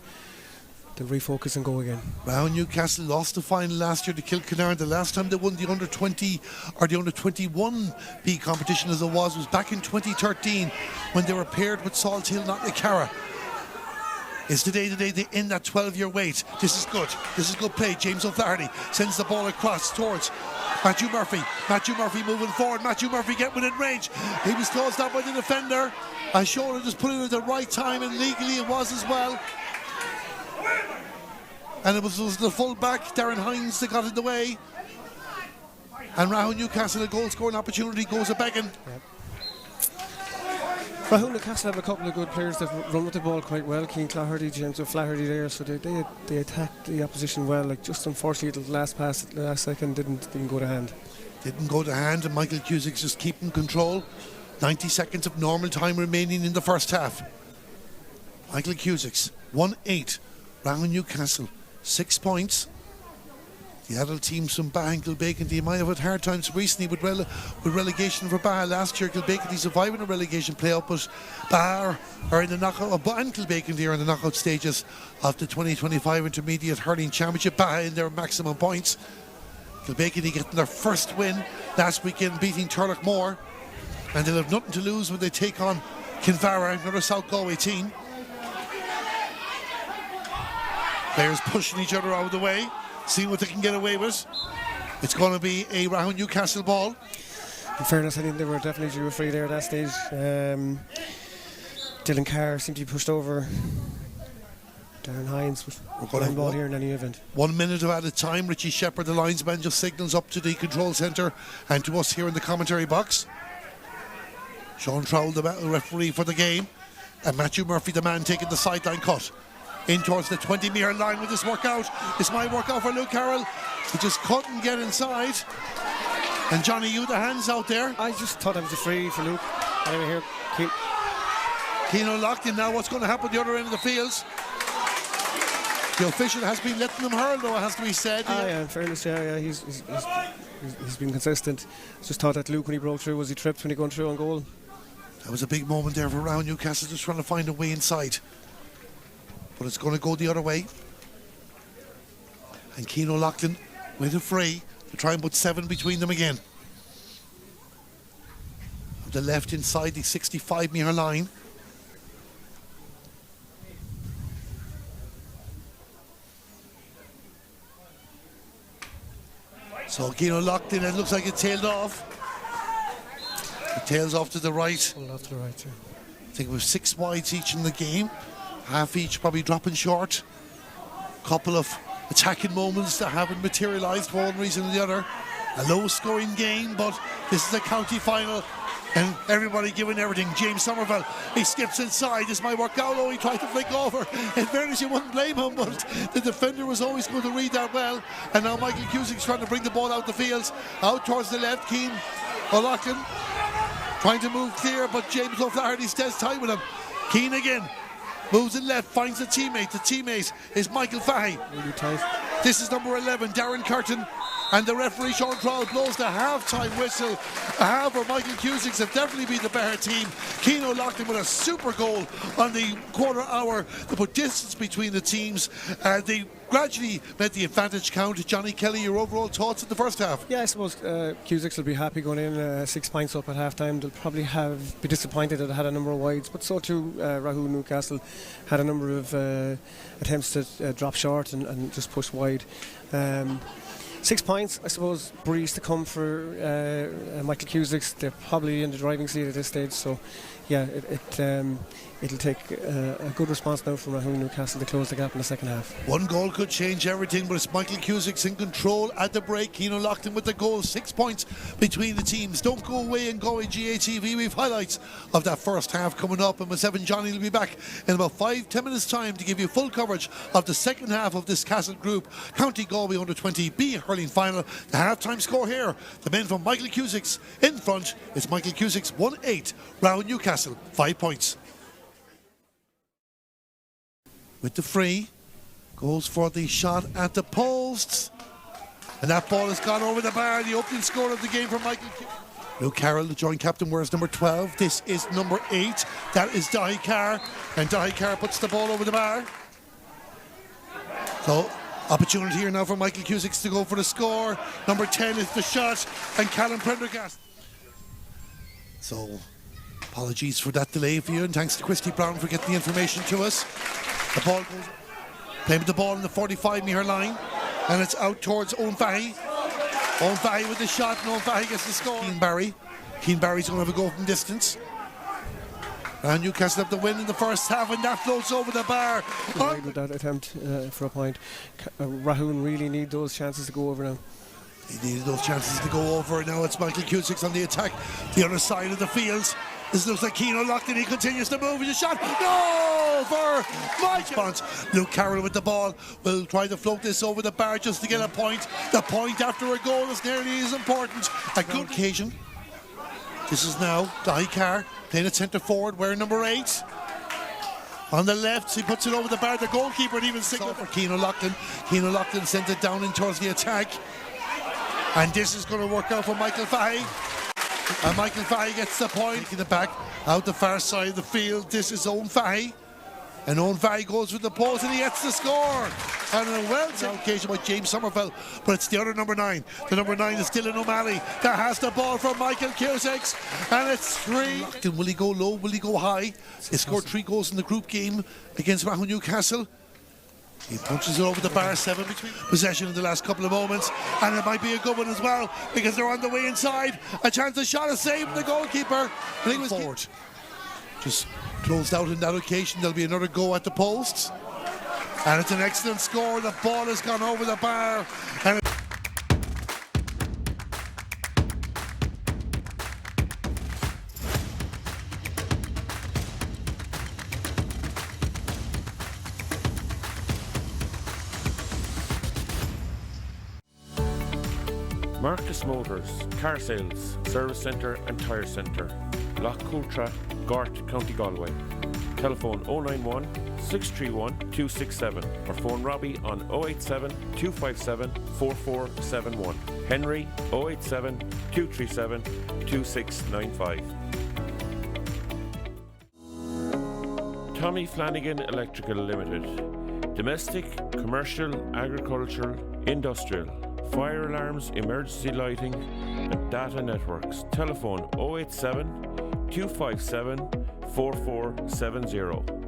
they'll refocus and go again. Rahoon Newcastle lost the final last year to Kilkenarn. The last time they won the under 20 or the under 21B competition as it was back in 2013 when they were paired with Salt Hill, not Nicara. It's today they end that 12-year wait. This is good. This is good play. James O'Flaherty sends the ball across towards Matthew Murphy. Matthew Murphy moving forward. Matthew Murphy getting within range. He was closed out by the defender. A shoulder just put it at the right time, and legally it was as well. And it was the full back, Darren Hines, that got in the way. And Rahoon Newcastle, a goal scoring opportunity, goes a begging. Yep. Rahoon Newcastle have a couple of good players that run with the ball quite well. Keane Clardy, James O'Flaherty there, so they attacked the opposition well. Like, just unfortunately the last pass at the last second didn't go to hand. Didn't go to hand, and Michael Cusacks just keeping control. 90 seconds of normal time remaining in the first half. Michael Cusacks 1-8. Rahoon Newcastle 6 points. The adult teams from Baha and Kilbacon might have had hard times recently with relegation for Baha. Last year Kilbacon survived in a relegation playoff, but Baha are in the knockout, and Kilbacon are in the knockout stages of the 2025 Intermediate Hurling Championship. Baha in their maximum points. Kilbacon getting their first win last weekend, beating Turlough, and they'll have nothing to lose when they take on Kinvara, another South Galway team. Players pushing each other out of the way, seeing what they can get away with. It's going to be a Rahoon Newcastle ball. In fairness, I think they were definitely due a free there at that stage. Dylan Carr seemed to be pushed over. Darren Hines was playing ball here in any event. 1 minute at a time. Richie Shepherd, the linesman, just signals up to the control centre and to us here in the commentary box. Sean Trowell, the referee for the game, and Matthew Murphy, the man taking the sideline cut in towards the 20-metre line. With this work out, this might work out for Luke Carroll. He just couldn't get inside. And Johnny, you the hands out there. I just thought it was a free for Luke. Anyway, here, Keane locked in now. What's going to happen at the other end of the fields? The official has been letting them hurl, though, it has to be said. Yeah, in fairness, he's been consistent. Just thought that Luke, when he broke through, was he tripped when he going through on goal? That was a big moment there for Rahoon. Newcastle just trying to find a way inside. But it's going to go the other way. And Keane O'Loughlin with a free to try and put 7 between them again. On the left inside the 65-metre line. So Keane O'Loughlin, it looks like it tailed off. It tails off to the right. Off to the right, yeah. I think it was 6 wides each in the game. Half each probably dropping short. Couple of attacking moments that haven't materialised for one reason or the other. A low-scoring game, but this is a county final. And everybody giving everything. James Somerville, he skips inside. This might work out. Oh, he tried to flick over. In fairness, you wouldn't blame him, but the defender was always going to read that well. And now Michael Cusacks trying to bring the ball out the field. Out towards the left, Keane O'Loughlin trying to move clear, but James O'Flaherty stays tight with him. Keane again. Moves in left, finds a teammate. The teammate is Michael Fahey. Really tight. This is number 11, Darren Curtin. And the referee, Sean Crowell, blows the half-time whistle. However, Michael Cusacks have definitely been the better team. Keane O'Loughlin with a super goal on the quarter hour to put distance between the teams. They gradually made the advantage count. Johnny Kelly, your overall thoughts in the first half? Yeah, I suppose Cusacks will be happy going in 6 points up at half-time. They'll probably be disappointed that it had a number of wides, but so too Rahoon Newcastle had a number of attempts to drop short and just push wide. 6 points, I suppose, breeze to come for Michael Cusacks. They're probably in the driving seat at this stage, so yeah, it'll take a good response now from Rahoon Newcastle to close the gap in the second half. One goal could change everything, but it's Michael Cusacks in control at the break. Keane O'Loughlin with the goal, 6 points between the teams. Don't go away and go in GATV. We've highlights of that first half coming up, and myself and Johnny will be back in about 5-10 minutes time to give you full coverage of the second half of this Castle Group County Galway Under-20B hurling final. The half-time score here, the men from Michael Cusacks in front. It's Michael Cusacks 1-8, Rahoon Newcastle 5 points. With the free, goes for the shot at the posts, and that ball has gone over the bar. The opening score of the game for Michael Cusacks. Luke Carroll, the joint captain, wears number 12. This is number 8. That is Dahi Carr, and Dahi Carr puts the ball over the bar. So opportunity here now for Michael Cusacks to go for the score. Number 10 is the shot, and Callum Prendergast. So apologies for that delay for you, and thanks to Christy Brown for getting the information to us. The ball goes, playing with the ball in the 45-metre line, and it's out towards Owen Fahey. Owen Fahey with the shot, and Owen Fahey gets the score. Keane Barry's going to have a go from distance. And Newcastle have the win in the first half, and that floats over the bar. With that attempt for a point, Rahoon really need those chances to go over now. He needed those chances to go over. Now it's Michael Cusacks on the attack, the other side of the field. This looks like Keane O'Loughlin. He continues to move with a shot. No! For Michael. Luke Carroll with the ball will try to float this over the bar just to get a point. The point after a goal is nearly as important. A good occasion. This is now Dahi Carr playing at centre forward, wearing number 8. On the left, he puts it over the bar. The goalkeeper and even signal for Keane O'Loughlin. Keane O'Loughlin sent it down in towards the attack. And this is going to work out for Michael Fahey. And Michael Fahey gets the point. In the back, out the far side of the field. This is Owen Fahey. And Owen Fahey goes with the post and he gets the score. And a well-done occasion by James Somerville. But it's the other number 9. The number 9 is Dylan O'Malley. That has the ball from Michael Cusacks. And it's 3. Will he go low? Will he go high? He scored 3 goals in the group game against Rahoon Newcastle. He punches it over the bar, 7 between possession in the last couple of moments, and it might be a good one as well because they're on the way inside. A chance to shot, a save from the goalkeeper. I think it was forward. Just closed out in that occasion. There'll be another go at the post, and it's an excellent score. The ball has gone over the bar, and Marcus Motors, car sales, service centre and tyre centre, Loch Coultra, Gort, County Galway. Telephone 091 631 267 or phone Robbie on 087 257 4471. Henry 087 237 2695. Tommy Flanagan Electrical Limited. Domestic, commercial, agricultural, industrial, fire alarms, emergency lighting and data networks. Telephone 087 257 4470.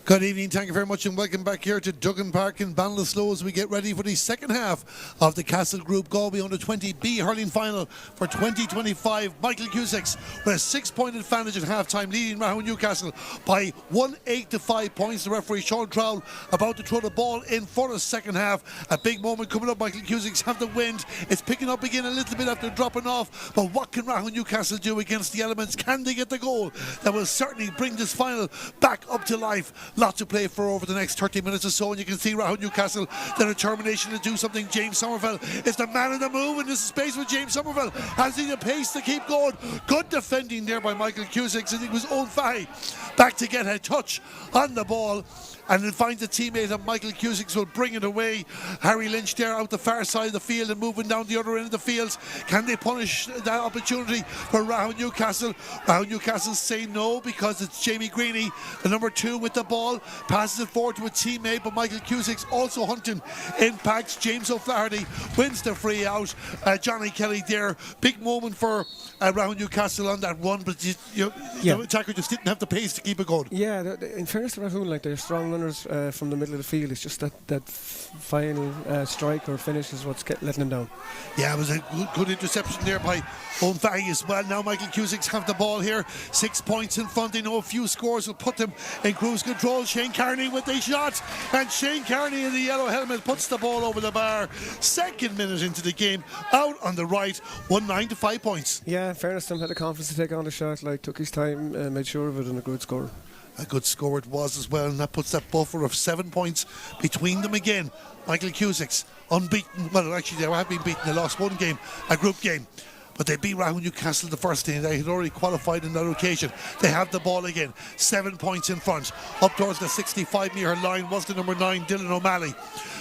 Good evening, thank you very much, and welcome back here to Duggan Park in Ballinasloe as we get ready for the second half of the Castle Group Galway Under-20B hurling final for 2025. Michael Cusacks with a 6-point advantage at half-time, leading Rahoon Newcastle by 1-8 to 5 points. The referee Sean Trowell about to throw the ball in for the second half. A big moment coming up. Michael Cusacks have the wind. It's picking up again a little bit after dropping off, but what can Rahoon Newcastle do against the elements? Can they get the goal that will certainly bring this final back up to life? Lot to play for over the next 30 minutes or so, and you can see Rahoon Newcastle, the determination to do something. James Somerville is the man in the move in this space with James Somerville. Has he the pace to keep going? Good defending there by Michael Cusacks. I think it was Owen Fahy back to get a touch on the ball, and then finds a teammate of Michael Cusacks will bring it away. Harry Lynch there out the far side of the field and moving down the other end of the fields. Can they punish that opportunity for Rahoon Newcastle? Rahoon Newcastle say no, because it's Jamie Greeny, the number 2, with the ball. Passes it forward to a teammate, but Michael Cusacks also hunting impacts. James O'Flaherty wins the free out. Johnny Kelly there. Big moment for Rahoon Newcastle on that run, but the attacker just didn't have the pace to keep it going. Yeah, in fairness to Rahoon, like, they're strong runners from the middle of the field. It's just that final strike or finish is what's letting them down. Yeah, it was a good interception there by Owen Fahy as well. Now Michael Cusacks have the ball here. 6 points in front. They know a few scores will put them in cruise control. Shane Carney with the shot, and Shane Carney in the yellow helmet puts the ball over the bar. Second minute into the game, out on the right, 1-9 to 5 points. Yeah, in fairness to him, had the confidence to take on the shot, like, took his time, made sure of it, and a good score. A good score it was as well, and that puts that buffer of 7 points between them again. Michael Cusacks unbeaten. Well, actually they have been beaten. They lost one game, a group game, but they beat Rahoon Newcastle the first day. They had already qualified on that occasion. They have the ball again. 7 points in front. Up towards the 65-metre line was the number 9, Dylan O'Malley.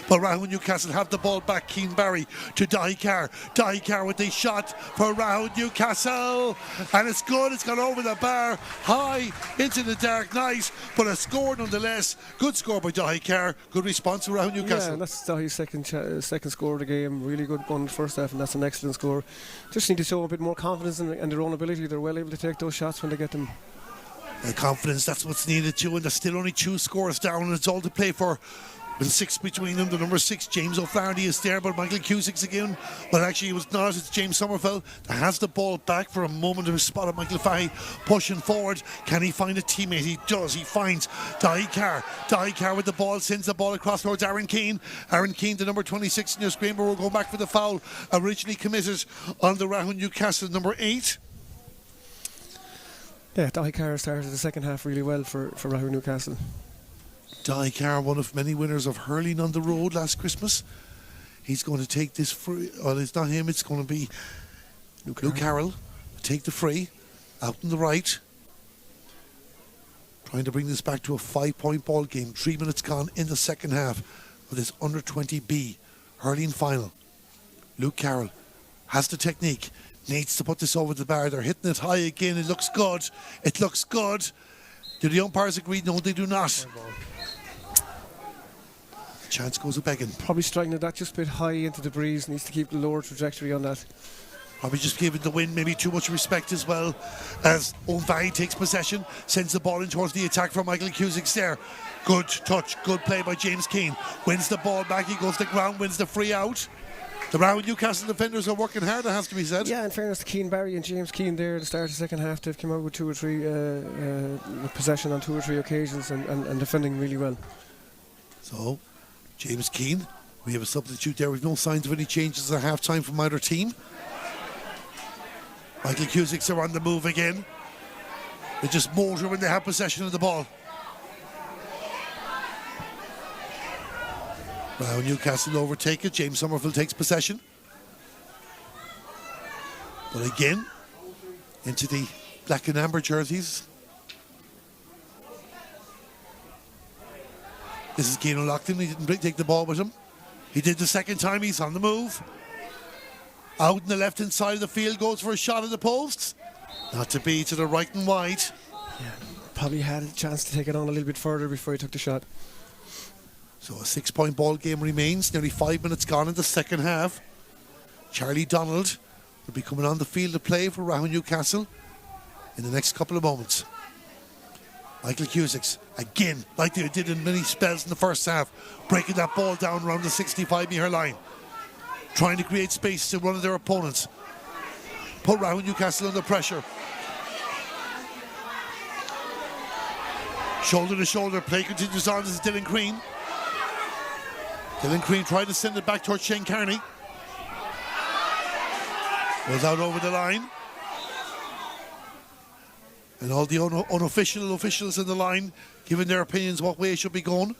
But Rahoon Newcastle have the ball back. Keane Barry to Dahi Carr. Dahi Carr with the shot for Rahoon Newcastle. And it's good. It's gone over the bar, high into the dark night, but a score nonetheless. Good score by Dahi Carr. Good response to Rahoon Newcastle. Yeah, that's Dahi's second score of the game. Really good one in the first half, and that's an excellent score. Just need to show a bit more confidence in their own ability. They're well able to take those shots when they get them. Confidence, that's what's needed too, and there's still only 2 scores down, and it's all to play for. With 6 between them, the number 6, James O'Flaherty, is there, but Michael Cusacks again. But actually, it was not. It's James Somerville that has the ball back for a moment of a spot of Michael Fahy pushing forward. Can he find a teammate? He does. He finds Dahi Carr. Dahi Carr with the ball, sends the ball across towards Aaron Keane. Aaron Keane, the number 26 in your screen, but we're going back for the foul originally committed on the Rahoon Newcastle number 8. Yeah, Dahi Carr started the second half really well for Rahoon Newcastle. Dahi Carr, one of many winners of hurling on the road last Christmas. He's going to take this free. Well, it's not him, it's going to be Luke Carroll. Take the free out on the right. Trying to bring this back to a 5-point ball game. 3 minutes gone in the second half of this Under-20B hurling final. Luke Carroll has the technique. Needs to put this over the bar. They're hitting it high again. It looks good. It looks good. Do the umpires agree? No, they do not. Chance goes a begging. Probably striking it that just a bit high into the breeze. Needs to keep the lower trajectory on that. Probably just giving the wind maybe too much respect as well, as Owen Fahy takes possession, sends the ball in towards the attack from Michael Cusacks there. Good touch, good play by James Keane. Wins the ball back, he goes to the ground, wins the free out. The Rahoon Newcastle defenders are working hard, it has to be said. Yeah, in fairness to Keane Barry and James Keane there at the start of the second half, they've come out with 2 or 3 possession on 2 or 3 occasions and defending really well. So, James Keane, we have a substitute there with no signs of any changes at half time from either team. Michael Cusacks are on the move again. They just motor when they have possession of the ball. Rahoon Newcastle overtake it. James Somerville takes possession. But again, into the black and amber jerseys. This is Cian O'Loughlin. He didn't take the ball with him. He did the second time. He's on the move. Out in the left-hand side of the field, goes for a shot at the posts. Not to be, to the right and wide. Yeah, probably had a chance to take it on a little bit further before he took the shot. So a 6-point ball game remains. Nearly 5 minutes gone in the second half. Charlie Donald will be coming on the field to play for Rahoon Newcastle in the next couple of moments. Michael Cusacks, again, like they did in many spells in the first half, breaking that ball down around the 65-metre line, trying to create space to one of their opponents. Put Rahoon Newcastle under pressure. Shoulder to shoulder, play continues on. This is Dylan Crean. Dylan Crean tried to send it back towards Shane Carney. Was out over the line. And all the unofficial officials in the line giving their opinions what way it should be going.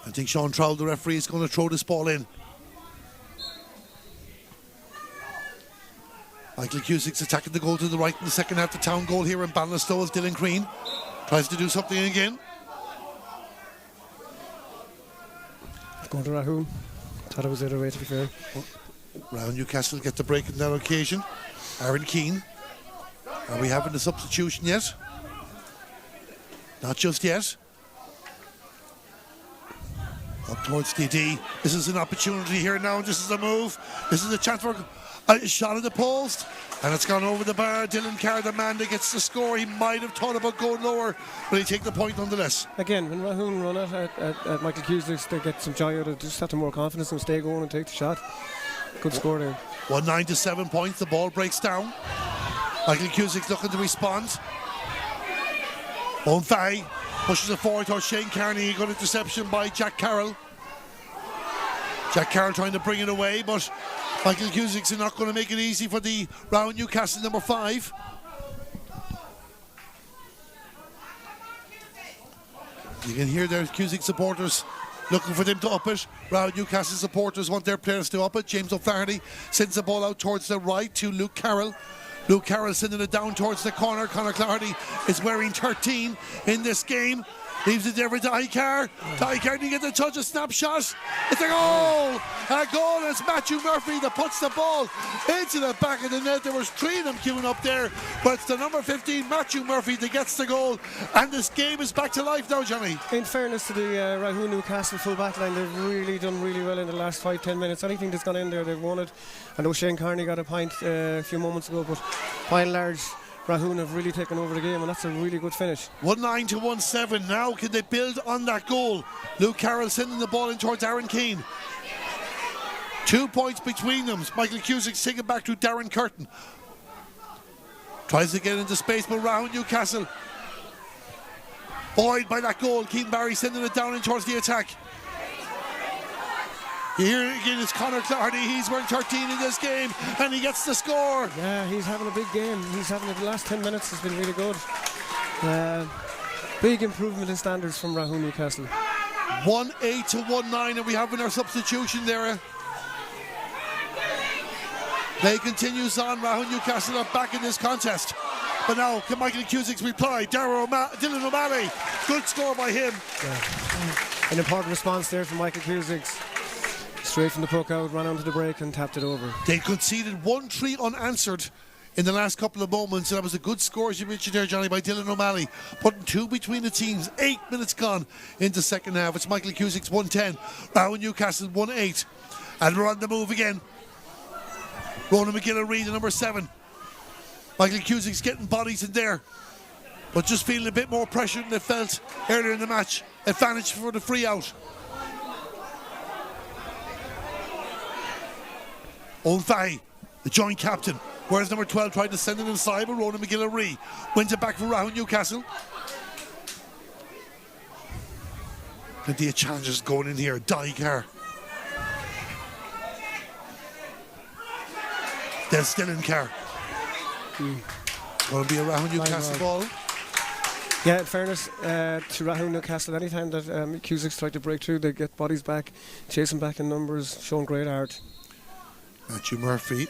I think Sean Trowell, the referee, is going to throw this ball in. Michael Cusacks attacking the goal to the right in the second half. The town goal here in Ballinasloe as Dylan Crean tries to do something again. Going to Rahoon. Thought it was the other way, to be fair. Rahoon Newcastle get the break on that occasion. Aaron Keane. Are we having a substitution yet? Not just yet. Up towards DD. This is an opportunity here now. This is a move. This is a chance for a shot at the post. And it's gone over the bar. Dylan Carr, the man that gets the score. He might have thought about going lower, but he take the point nonetheless. Again, when Rahoon run at Michael Cusacks, they get some joy out of it. Just have to more confidence and stay going and take the shot. Good score there. 1-9 to 7 points. The ball breaks down. Michael Cusacks looking to respond. Owen Fahey pushes it forward towards Shane Carney. Good interception by Jack Carroll. Jack Carroll trying to bring it away, but Michael Cusacks is not going to make it easy for the Rahoon Newcastle number 5. You can hear their Cusack supporters looking for them to up it. Rahoon Newcastle supporters want their players to up it. James O'Flaherty sends the ball out towards the right to Luke Carroll. Luke Carroll sending it down towards the corner. Conor Clarity is wearing 13 in this game. Leaves it there for Dahi Carr. Dahi Carr didn't get the touch, a snapshot. It's a goal! A goal, and it's Matthew Murphy that puts the ball into the back of the net. There was 3 of them queuing up there, but it's the number 15, Matthew Murphy, that gets the goal. And this game is back to life now, Johnny. In fairness to the Rahoon Newcastle full back line, they've really done really well in the last 5-10 minutes. Anything that's gone in there, they've won it. I know Shane Carney got a point a few moments ago, but by and large, Rahoon have really taken over the game, and that's a really good finish. 1-9 to 1-7. Now can they build on that goal? Luke Carroll sending the ball in towards Aaron Keane. 2 points between them. Michael Cusacks taking it back to Darren Curtin. Tries to get into space, but Rahoon Newcastle buoyed by that goal. Keane Barry sending it down in towards the attack. Here again is Conor Clarity. He's wearing 13 in this game, and he gets the score. Yeah, he's having a big game. He's having the last 10 minutes has been really good. Big improvement in standards from Rahoon Newcastle. 1-8 to 1-9, and we have in our substitution there. Play continues on. Rahoon Newcastle are back in this contest. But now, can Michael Cusacks reply? Dylan O'Malley, good score by him. Yeah. An important response there from Michael Cusacks. Straight from the puck out, ran onto the break and tapped it over. They conceded 1-3 unanswered in the last couple of moments, and that was a good score, as you mentioned there, Johnny, by Dylan O'Malley, putting 2 between the teams. 8 minutes gone into second half. It's Michael Cusacks 1-10, Rahoon Newcastle 1-8, and we're on the move again. Ronan McGillen-Reid, the number 7. Michael Cusacks getting bodies in there, but just feeling a bit more pressure than they felt earlier in the match. Advantage for the free out. Owen Fahey, the joint captain, whereas number 12 tried to send it inside, but Ronan McGillen-Reid wins it back for Rahoon Newcastle. Plenty of challenges going in here. Dahi Carr. There's Dylan Carr. Going to be a Rahoon Newcastle ball. Yeah, in fairness to Rahoon Newcastle, anytime that Cusacks try to break through, they get bodies back, chasing back in numbers, showing great art. Matthew Murphy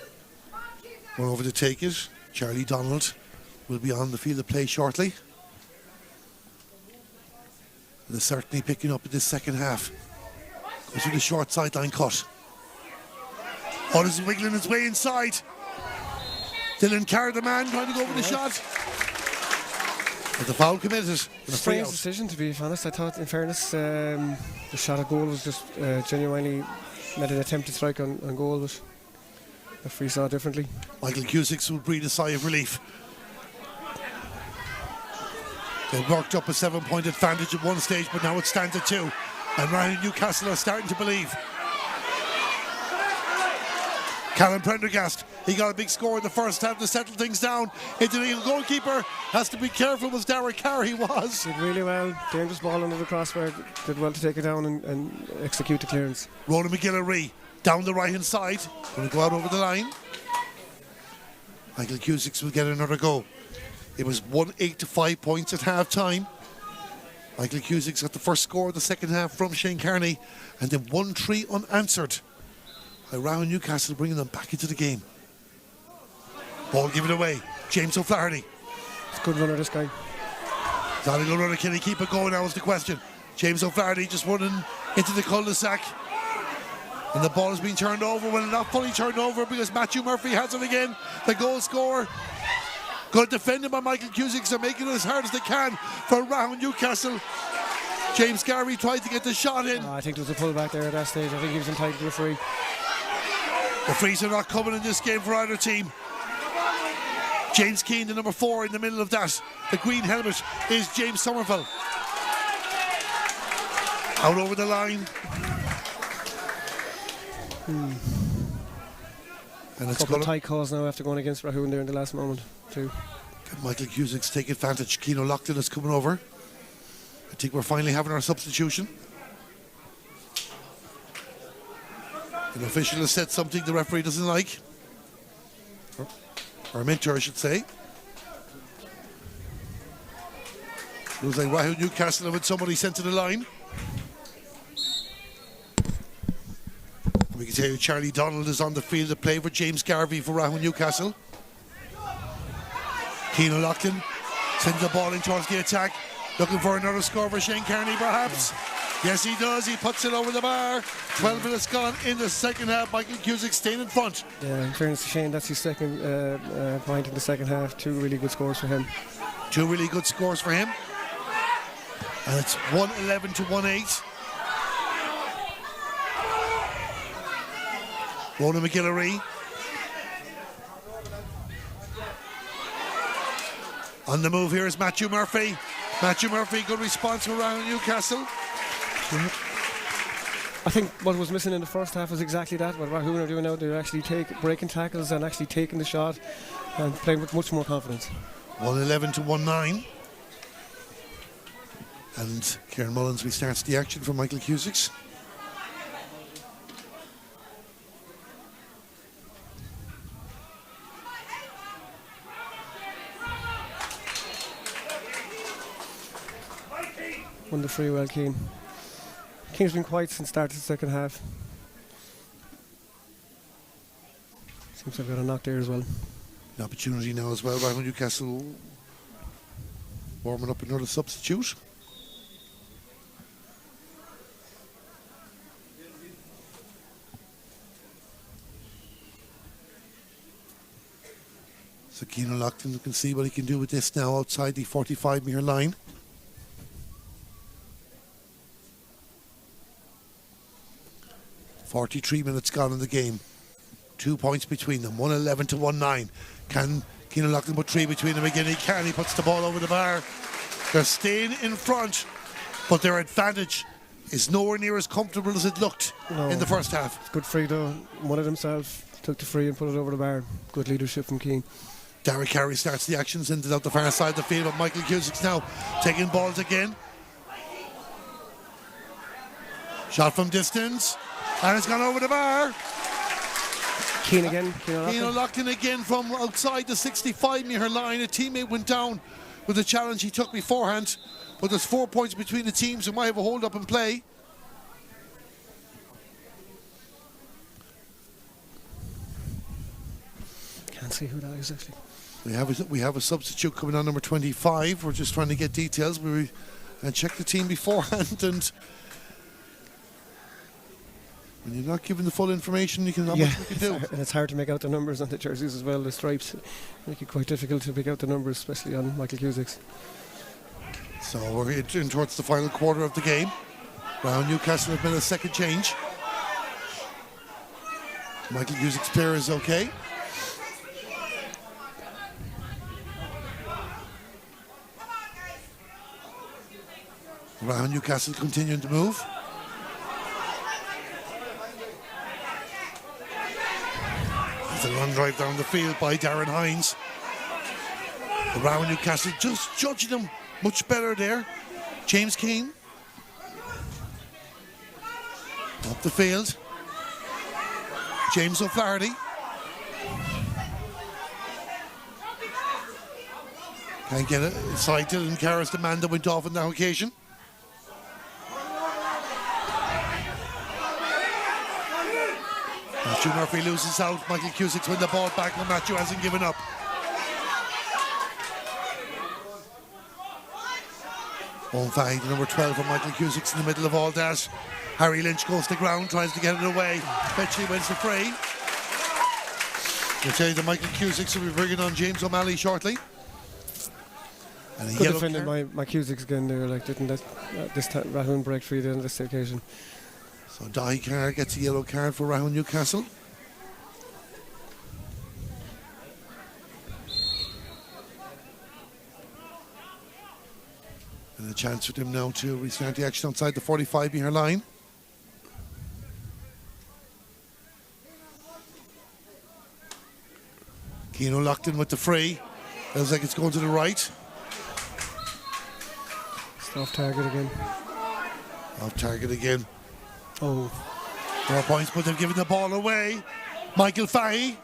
went over to take it. Charlie Donald will be on the field of play shortly. They're certainly picking up in this second half. Goes with a short sideline cut. Otis is wiggling his way inside. Dylan Carr, the man, trying to go over the shot. But the foul committed. Strange decision, to be honest. I thought, in fairness, the shot at goal was just genuinely made an attempt to strike on goal, but the free saw differently. Michael Cusacks will breathe a sigh of relief. They worked up a 7-point advantage at one stage, but now it stands at 2. And Rahoon Newcastle are starting to believe. Callum Prendergast, he got a big score in the first half to settle things down. Into the goalkeeper, has to be careful, was Derek Carr, he was. Did really well, dangerous ball under the crossbar, did well to take it down and execute the clearance. Ronan McGillary, down the right hand side, going to go out over the line. Michael Cusacks will get another go. It was 1-8 to 5 points at half time. Michael Cusacks got the first score of the second half from Shane Carney, and then 1-3 unanswered. Rahoon Newcastle bringing them back into the game. Ball given away. James O'Flaherty. It's a good runner, this guy. Is that a good runner? Can he keep it going? That was the question. James O'Flaherty just running into the cul-de-sac. And the ball is being turned over. Well, not fully turned over because Matthew Murphy has it again. The goal scorer. Good defending by Michael Cusacks. They're making it as hard as they can for Rahoon Newcastle. James Garvey tried to get the shot in. I think there was a pullback there at that stage. I think he was entitled to a free. The frees are not coming in this game for either team. James Keane, the number 4 in the middle of that. The green helmet is James Somerville. Out over the line. And it's couple of tight calls now after going against Rahoon there in the last moment too. Michael Cusacks take advantage. Keane O'Loughlin is coming over. I think we're finally having our substitution. An official has said something the referee doesn't like. Or mentor, I should say. Looks like Rahoon Newcastle with somebody sent to the line. We can tell you Charlie Donald is on the field to play for James Garvey for Rahoon Newcastle. Keane O'Loughlin sends the ball in towards the attack. Looking for another score for Shane Carney, perhaps. Yes, he does. He puts it over the bar. 12 minutes gone in the second half. Michael Cusacks staying in front. Yeah, in fairness to Shane, that's his second point in the second half. 2 really good scores for him. 2 really good scores for him. And it's 1-11 to 1-8. Ronan McGillary. On the move here is Matthew Murphy. Matthew Murphy, good response around Newcastle. I think what was missing in the first half was exactly that. What Rahoon are doing now, they're actually breaking tackles and actually taking the shot and playing with much more confidence. 1-11 to 1-9. And Kieran Mullins restarts the action for Michael Cusacks. Won the free well, Keane. Keane's been quiet since start of the second half. Seems to have got a knock there as well. The opportunity now as well. Rahoon Newcastle warming up another substitute. So Keane O'Loughlin can see what he can do with this now outside the 45-metre line. .43 minutes gone in the game. 2 points between them. 1-11 to 1-9. Can Keane O'Loughlin put 3 between them again? He can. He puts the ball over the bar. They're staying in front, but their advantage is nowhere near as comfortable as it looked in the first half. Good free though. Won it himself. Took the free and put it over the bar. Good leadership from Keane. Derek Carey starts the action, sends it out the far side of the field, but Michael Cusacks now taking balls again. Shot from distance. And it's gone over the bar. Keane again. Keane O'Loughlin again from outside the 65-metre line. A teammate went down with the challenge he took beforehand. But there's 4 points between the teams who might have a hold up in play. Can't see who that is actually. We have a substitute coming on, number 25. We're just trying to get details. We checked the team beforehand, and when you're not given the full information, you can not much we can do. And it's hard to make out the numbers on the jerseys as well. The stripes make it quite difficult to pick out the numbers, especially on Michael Cusacks. So we're in towards the final quarter of the game. Rahoon Newcastle have made a second change. Michael Cusacks' player is okay. Around Newcastle continuing to move. It's a long drive down the field by Darren Hines. Around Newcastle just judging them much better there. James Keane. Up the field. James O'Flaherty. Can't get it inside Dylan Carr's demand that went off on that occasion. Matthew Murphy loses out. Michael Cusacks win the ball back, but Matthew hasn't given up. Owen Fahey, the number 12 for Michael Cusacks in the middle of all that. Harry Lynch goes to the ground, tries to get it away. Eventually wins the free. I'll tell you that Michael Cusacks will be bringing on James O'Malley shortly. And Good defended my Cusacks again there, like didn't that this time Rahoon break free there on this occasion. So Dahi Carr gets a yellow card for Rahoon Newcastle. And a chance for them now to restart the action outside the 45-metre line. Keano locked in with the free. Looks like it's going to the right. It's off target again. Off target again. Oh. More points, but they've given the ball away. Michael Fahey.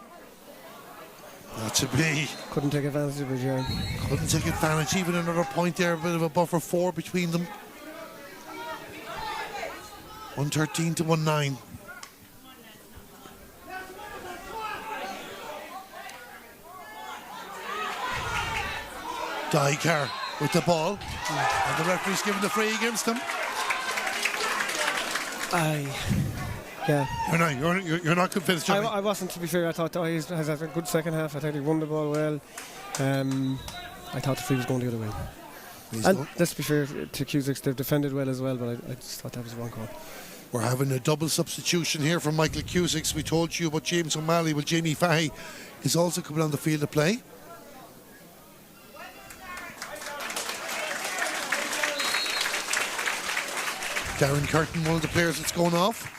That should be. Couldn't take advantage of it, yeah. Couldn't take advantage. Even another point there, a bit of a buffer 4 between them. 113 to 19. Dahi with the ball. And the referee's giving the free against him. Yeah. You're not convinced, Johnny? I wasn't, to be fair. I thought he has had a good second half. I thought he won the ball well. I thought the free was going the other way. And let's be fair to Cusacks, they've defended well as well, but I just thought that was a wrong call. We're having a double substitution here from Michael Cusacks. We told you about James O'Malley. Well, Jamie Fahey is also coming on the field to play. Darren Curtin, one of the players that's going off.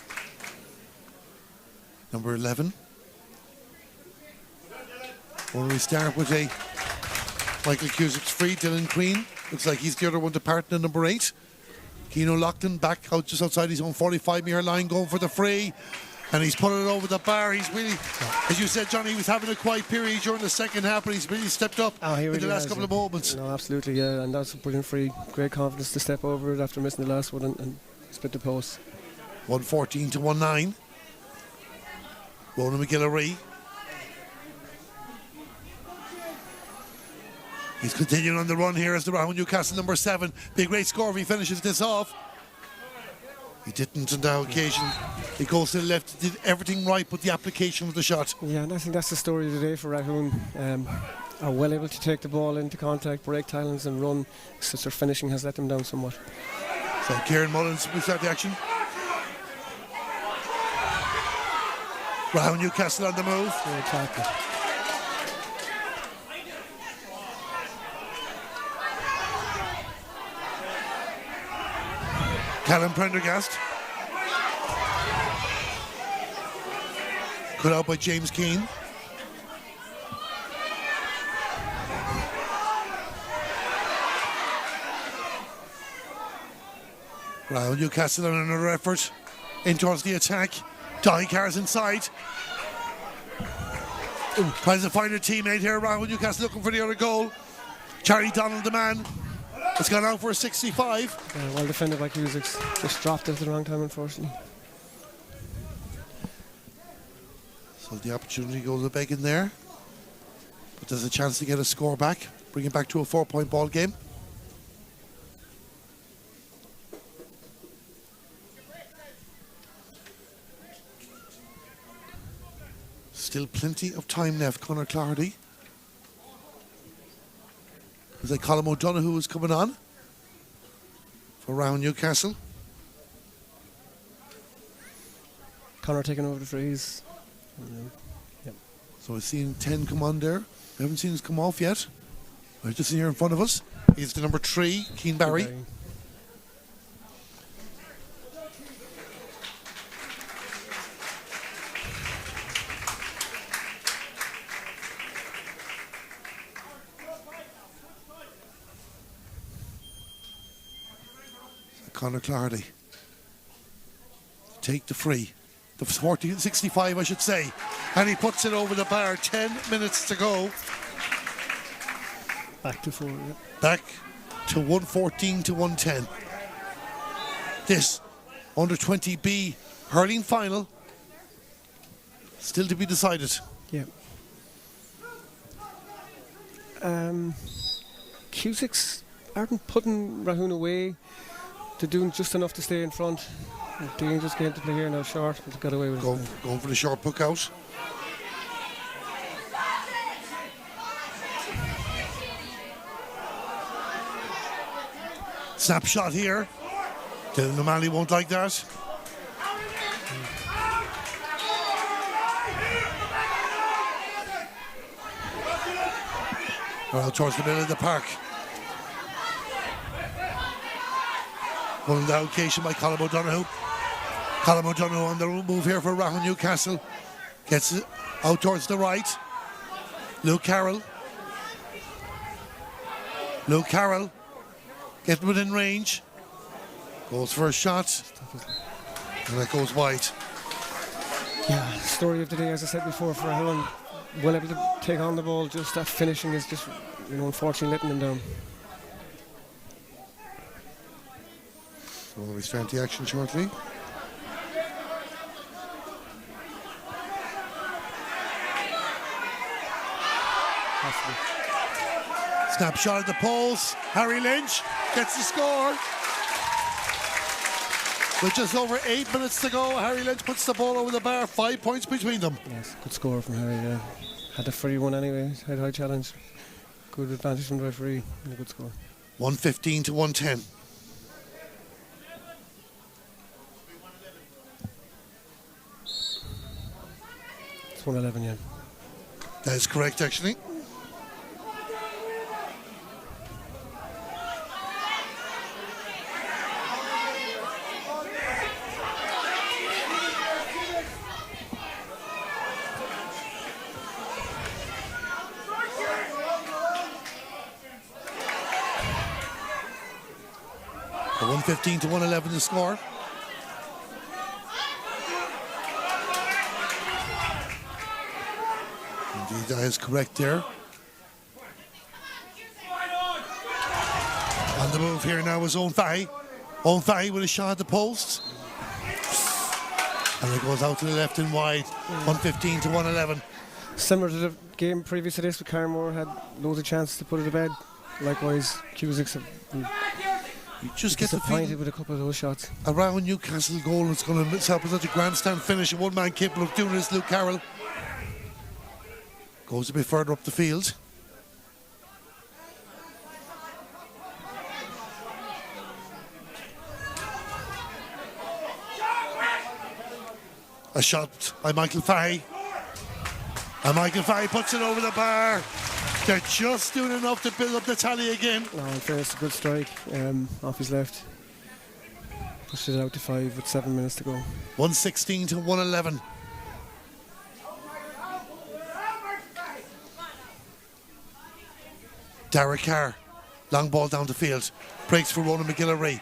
Number 11. When we start with a Michael Cusacks free, Dylan Queen. Looks like he's the other one to partner, number 8. Keano Lockton back out just outside his own 45-metre line, going for the free. And he's putting it over the bar. He's really, as you said, Johnny, he was having a quiet period during the second half, but he's really stepped up in the last couple of moments. No, absolutely, yeah. And that's a brilliant free. Great confidence to step over it after missing the last one and split the post. 114 to 19. Ronan McGillivray. He's continuing on the run here as the Rahoon Newcastle number 7. Big great score if he finishes this off. He didn't on that occasion. He goes to the left, did everything right but the application of the shot. Yeah, and I think that's the story of the day for Rahoon. Are well able to take the ball into contact, break talons and run. So their finishing has let them down somewhat. So Kieran Mullins will start the action. Rahoon Newcastle on the move. Yeah, exactly. Callum Prendergast. Cut out by James Keane. Rahoon Newcastle on another effort. In towards the attack. Dahi Carr's inside. Tries to find a teammate here. Rahoon Newcastle looking for the other goal. Charlie Donald, the man. It's gone out for a 65. Yeah, well defended by Cusacks. Just dropped it at the wrong time, unfortunately. So the opportunity goes a big in there. But there's a chance to get a score back. Bring it back to a 4-point ball game. Still plenty of time left. Conor Clardy. Looks like Colin O'Donoghue is coming on for Rahoon Newcastle. Conor taking over the freeze. Yep. So we've seen 10 come on there. We haven't seen us come off yet. We're just here in front of us. He's the number 3, Keane Barry. Conor Clardy. Take the free. The 65, I should say. And he puts it over the bar. 10 minutes to go. Back to 4. Yeah. Back to 114 to 110. This under 20B hurling final still to be decided. Yeah. Cusacks aren't putting Rahoon away. They're doing just enough to stay in front. Dangerous game to play here now, short, but got away with it. Going for the short puck out. Snapshot here. Dylan O'Malley won't like that. Well, towards the middle of the park. One the allocation by Colm O'Donoghue. Colm O'Donoghue on the move here for Rahoon Newcastle. Gets it out towards the right. Luke Carroll. Luke Carroll getting within range. Goes for a shot. And that goes wide. Yeah, story of the day, as I said before, for Hurling. Well able to take on the ball, just that finishing is just, unfortunately letting them down. So we'll start the action shortly. Snapshot at the post. Harry Lynch gets the score. With just over 8 minutes to go, Harry Lynch puts the ball over the bar. 5 points between them. Yes, good score from Harry. Yeah. Had the free one anyway. Had a high challenge. Good advantage from the referee. And a good score. 115 to 110. It's 111, yeah. That is correct, actually. The 115 to 111 the score. Indeed, that is correct there. On the move here now is Owen Fahy. Owen Fahy with a shot at the post. And it goes out to the left and wide. 115 to 111. Similar to the game previous to this, with Carmore had loads of chances to put it to bed. Likewise, Cusacks have You just get the disappointed feeling with a couple of those shots. around Newcastle goal, it's going to set up such a grandstand finish. A one-man capable of doing this, Luke Carroll. Goes a bit further up the field. A shot by Michael Fahy. And Michael Fahy puts it over the bar. They're just doing enough to build up the tally again. No, in fairness, a good strike off his left. Pushed it out to 5 with 7 minutes to go. 116 to 111. Derek Carr, long ball down the field, breaks for Ronan McGillivray,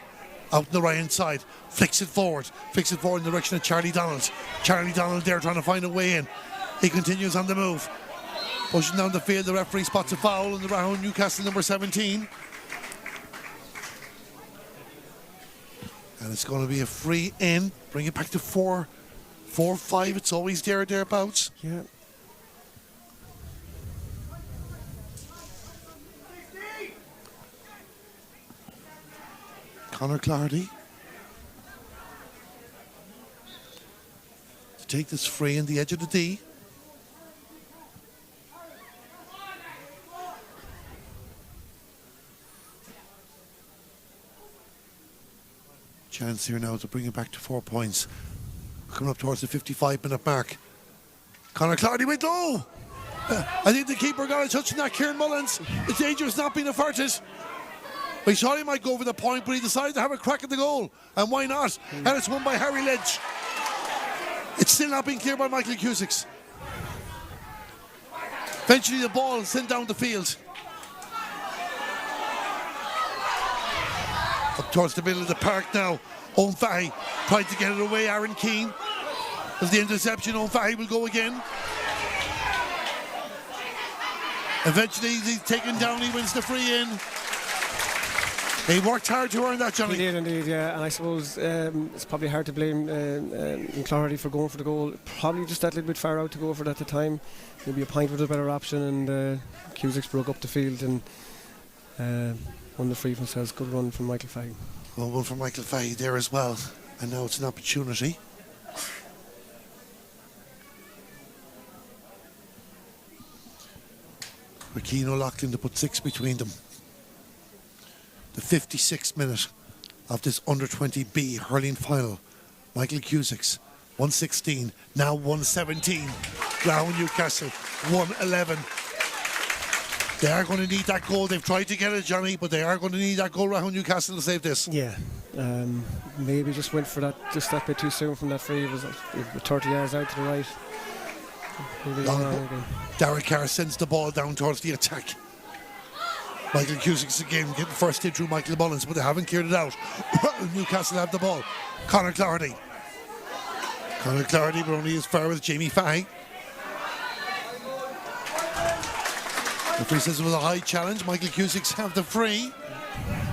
out in the right hand side, flicks it forward in the direction of Charlie Donald. Charlie Donald there trying to find a way in. He continues on the move, pushing down the field. The referee spots a foul in the Rahoon Newcastle number 17. And it's going to be a free in, bring it back to 4-5. It's always thereabouts. Yeah. Conor Clardy to take this free in the edge of the D. Chance here now to bring it back to 4 points. Coming up towards the 55-minute mark. Conor Clardy went low. I think the keeper got a touch on that. Kieran Mullins. The danger has not been averted. We thought he might go over the point, but he decided to have a crack at the goal. And why not? And it's won by Harry Lynch. It's still not been cleared by Michael Cusacks. Eventually the ball is sent down the field. A towards the middle of the park now. Owen Fahy tried to get it away. Aaron Keane. As the interception, Owen Fahy will go again. Eventually he's taken down, he wins the free in. He worked hard to earn that, Johnny. He did indeed, yeah, and I suppose it's probably hard to blame Clarity for going for the goal. Probably just that little bit far out to go for it at the time. Maybe a point was a better option, and Cusacks broke up the field and won the free for themselves. Good run from Michael Fahy. Well, one from Michael Fahy there as well, and now it's an opportunity. For Keane O'Loughlin to put 6 between them. The 56th minute of this under-20B hurling final. Michael Cusacks, 116, now 117. Rahoon Newcastle, 111. They are going to need that goal. They've tried to get it, Johnny, but they are going to need that goal, Rahoon Newcastle, to save this. Yeah, maybe just went for that just that bit too soon from that free. It was 30 yards out to the right. Derek Carr sends the ball down towards the attack. Michael Cusacks again getting first in through Michael Mullins, but they haven't cleared it out. Newcastle have the ball. Conor Clarity. Conor Clarity, but only as far as Jamie Fahy. The free says it was a high challenge. Michael Cusacks have the free.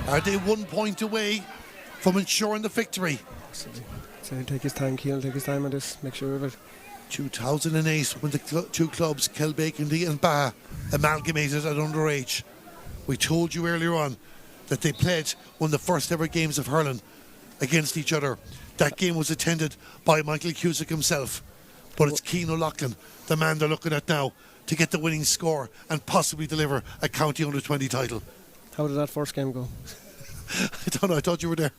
Are they 1 point away from ensuring the victory? So take his time, Keane, take his time on this, make sure of it. 2008, when the two clubs, Kilbacon and Baha, amalgamated at underage. We told you earlier on that they played one of the first ever games of hurling against each other. That game was attended by Michael Cusack himself. But it's Keane O'Loughlin, the man they're looking at now, to get the winning score and possibly deliver a county under-20 title. How did that first game go? I don't know, I thought you were there.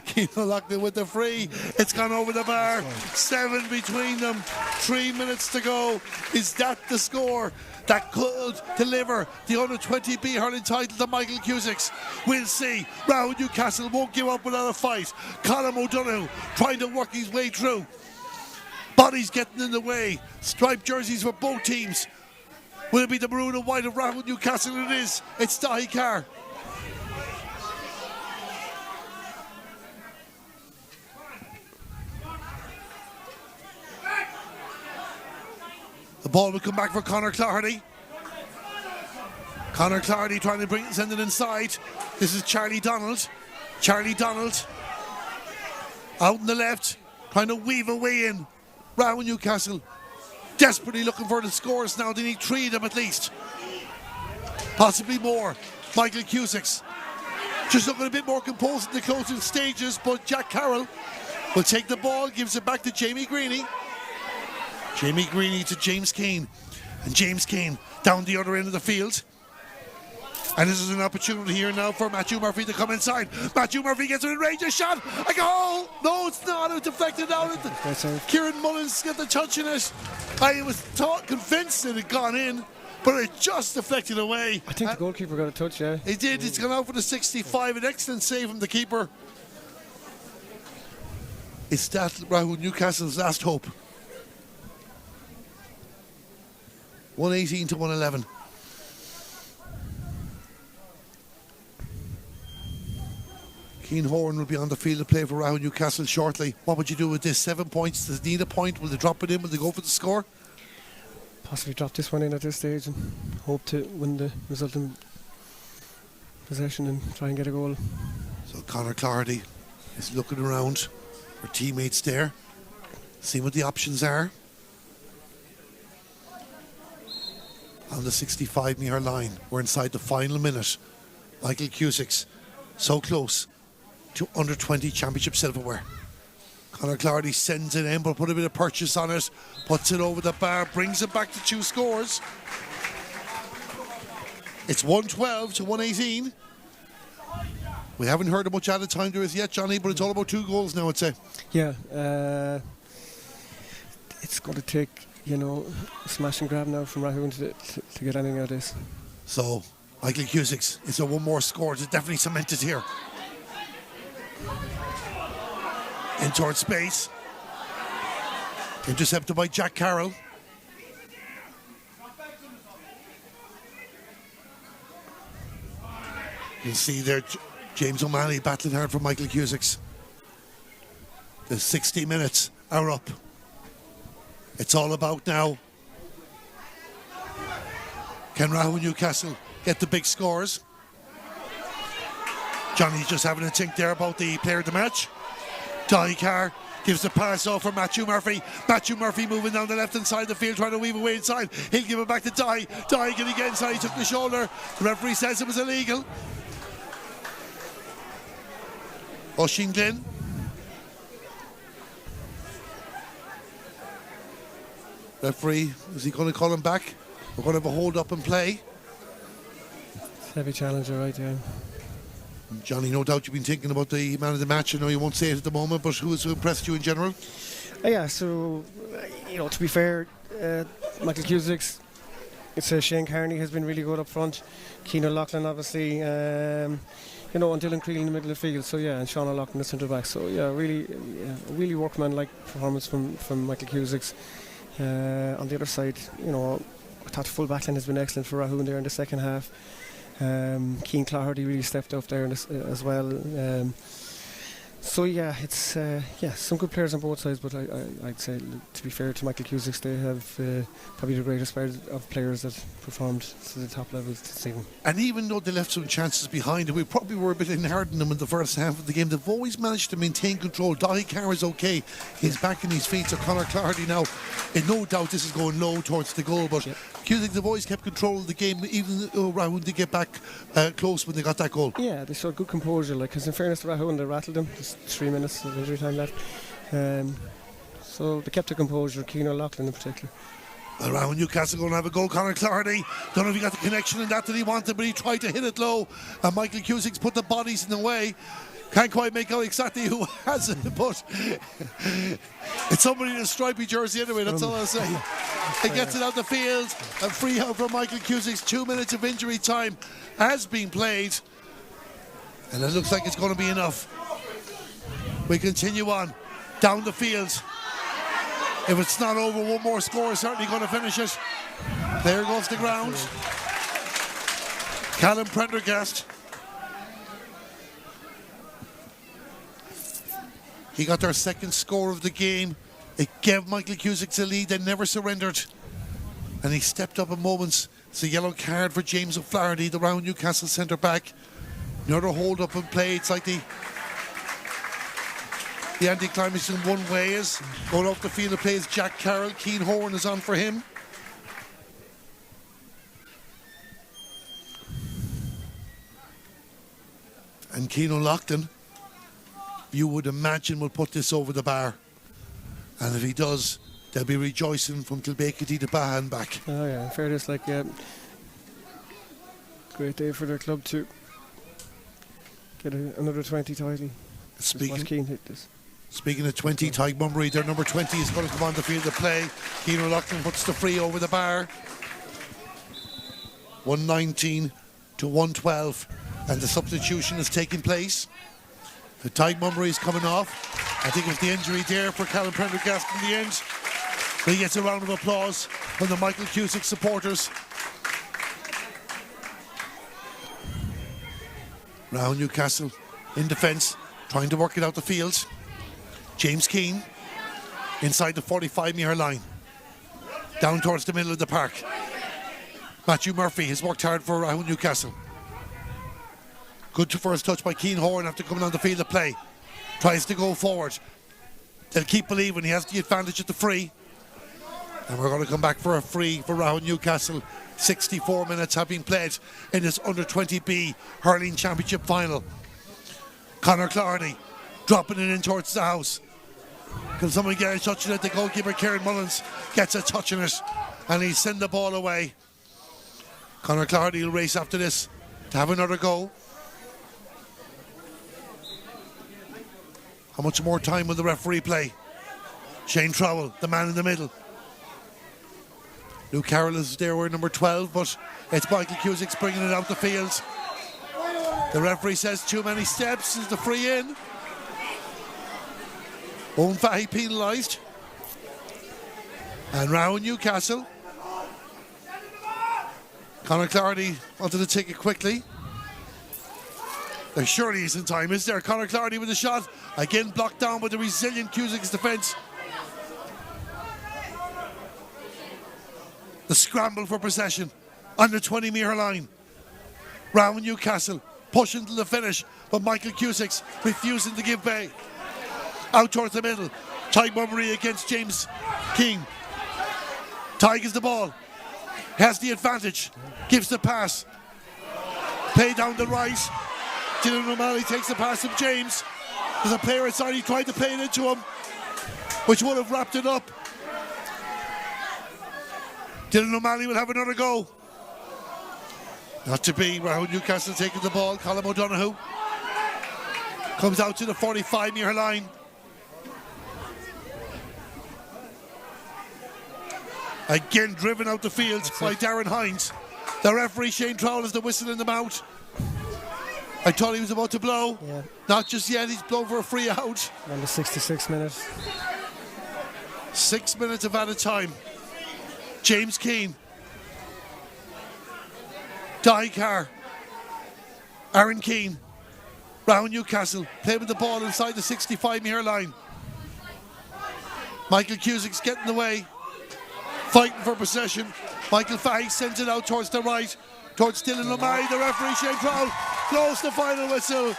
Keane O'Loughlin with the free. It's gone over the bar. 7 between them. 3 minutes to go. Is that the score that could deliver the under-20B hurling title to Michael Cusacks? We'll see. Rahoon Newcastle won't give up without a fight. Colin O'Donoghue trying to work his way through. Bodies getting in the way. Striped jerseys for both teams. Will it be the maroon and white of Rahoon Newcastle? It is. It's Dahi Carr. The ball will come back for Conor Clarity. Conor Clarity trying to send it inside. This is Charlie Donald. Charlie Donald out in the left, trying to weave a way in. Rahoon Newcastle desperately looking for the scores now. They need 3 of them at least. Possibly more. Michael Cusacks just looking a bit more composed in the closing stages, but Jack Carroll will take the ball, gives it back to Jamie Greeny. Jamie Greeny to James Keane. And James Keane down the other end of the field. And this is an opportunity here now for Matthew Murphy to come inside. Matthew Murphy gets it in range, a shot, a goal! No, it's not, it's deflected out. Kieran Mullins got the touch in it. I was convinced it had gone in, but it just deflected away. I think the goalkeeper got a touch, yeah. He did, it's gone out for the 65, an excellent save from the keeper. It's that Rahoon Newcastle's last hope. 118 to 111. Keane Horan will be on the field to play for Rahoon Newcastle shortly. What would you do with this? 7 points. Does it need a point? Will they drop it in? Will they go for the score? Possibly drop this one in at this stage and hope to win the resulting possession and try and get a goal. So Conor Clarity is looking around for teammates there, seeing what the options are. On the 65-metre line, we're inside the final minute. Michael Cusacks, so close to under-20 championship silverware. Conor Clarity sends it in, but put a bit of purchase on it, puts it over the bar, brings it back to 2 scores. It's 112 to 118. We haven't heard much added time to it yet, Johnny, but it's all about 2 goals now, I'd say. Yeah, it's going to take, smash and grab now from Rahoon to get anything out of this. So, Michael Cusacks, is there one more score? It's definitely cemented here. In towards space. Intercepted by Jack Carroll. You can see there James O'Malley battling hard for Michael Cusacks. The 60 minutes are up. It's all about now. Can Rahoon Newcastle get the big scores? Johnny's just having a think there about the player of the match. Dahi Carr gives the pass off for Matthew Murphy. Matthew Murphy moving down the left-hand side of the field, trying to weave away inside. He'll give it back to Dahi. Dahi can he get inside? He took the shoulder. The referee says it was illegal. Oisin Glynn. Referee, is he going to call him back? We're going to have a hold up and play. Heavy challenger, right, yeah. Johnny, no doubt you've been thinking about the man of the match. I know you won't say it at the moment, but who has impressed you in general? Yeah, so, to be fair, Michael Cusacks, it's Shane Carney has been really good up front. Cian O'Loughlin, obviously, and Dylan Creel in the middle of the field. So, yeah, and Sean O'Loughlin, the centre back. So, yeah, really workman-like performance from Michael Cusacks. On the other side, I thought the full backline has been excellent for Rahoon there in the second half. Cian Clogherty really stepped up there as well. So yeah, it's some good players on both sides, but I'd say, to be fair to Michael Cusacks, they have probably the greatest of players that performed to the top levels this season. And even though they left some chances behind, and we probably were a bit inhard in them in the first half of the game, they've always managed to maintain control. Dahi Carr is okay, he's back in his feet, so Conor Clogherty now, in no doubt this is going low towards the goal, but Cusacks have always kept control of the game, even though Rahoon did get back close when they got that goal. Yeah, they showed good composure, because in fairness to Rahoon, they rattled them. 3 minutes of injury time left. So they kept the composure, Cian O'Loughlin in particular. Around Newcastle going to have a goal. Conor Clogherty, don't know if he got the connection in that he wanted, but he tried to hit it low. And Michael Cusacks put the bodies in the way. Can't quite make out exactly who has it, but it's somebody in a stripy jersey anyway, that's all I'll say. It gets it out the field. A free out from Michael Cusacks. 2 minutes of injury time has been played. And it looks like it's going to be enough. We continue on down the field. If it's not over, one more score is certainly going to finish it. There goes the ground. Callum Prendergast. He got their second score of the game. It gave Michael Cusacks a lead. They never surrendered. And he stepped up in moments. It's a yellow card for James O'Flaherty, the Rahoon Newcastle centre back. Another hold up and play. It's like the anti-climax in one way is going off the field of play is Jack Carroll. Cian Horan is on for him. And Cian O'Loughlin, you would imagine, will put this over the bar. And if he does, they'll be rejoicing from Kilbakety to Bahan back. Oh yeah, in fairness, great day for their club to get another 20 title. Speaking of 20, Tadhg Mummery, their number 20 is going to come on the field to play. Cian O'Loughlin puts the free over the bar. 119 to 112, and the substitution is taking place. The Tadhg Mummery is coming off. I think it was the injury there for Callum Prendergast in the end. But he gets a round of applause from the Michael Cusacks supporters. Rahoon Newcastle in defence, trying to work it out the field. James Keane inside the 45-metre line, down towards the middle of the park. Matthew Murphy has worked hard for Rahoon Newcastle. Good first touch by Cian Horan after coming on the field of play. Tries to go forward. They'll keep believing. He has the advantage at the free. And we're going to come back for a free for Rahoon Newcastle. 64 minutes have been played in this Under-20B Hurling Championship final. Conor Clogherty dropping it in towards the house. Can someone get a touch on it? The goalkeeper, Kieran Mullins, gets a touch on it. And he's sent the ball away. Conor Clogherty will race after this to have another go. How much more time will the referee play? Shane Trowell, the man in the middle. Luke Carroll is there wearing number 12, but it's Michael Cusacks bringing it out the field. The referee says too many steps is the free in. Owen Fahy penalised. And Rahoon Newcastle. Conor Clogherty wanted to take it quickly. There surely isn't time, is there? Conor Clardy with a shot. Again blocked down by the resilient Cusacks defence. The scramble for possession on the 20-metre line. Rahoon Newcastle pushing to the finish, but Michael Cusacks refusing to give way. Out towards the middle. Ty Mummery against James King. Ty gets the ball. Has the advantage. Gives the pass. Play down the right. Dylan O'Malley takes the pass from James. There's a player inside. He tried to play it into him, which would have wrapped it up. Dylan O'Malley will have another go. Not to be. Rahoon Newcastle taking the ball. Colm O'Donoghue comes out to the 45-metre line. Again driven out the field by Darren Hines. The referee Shane Trowell has the whistle in the mouth. I thought he was about to blow. Yeah. Not just yet, he's blown for a free out. On the 66 minutes. 6 minutes of added time. James Keane. Di Carr. Aaron Keane. Rahoon Newcastle playing with the ball inside the 65-metre line. Michael Cusacks getting the way. Fighting for possession. Michael Fahey sends it out towards the right, towards Dylan O'Malley. The referee Shane Trowell blows the final whistle.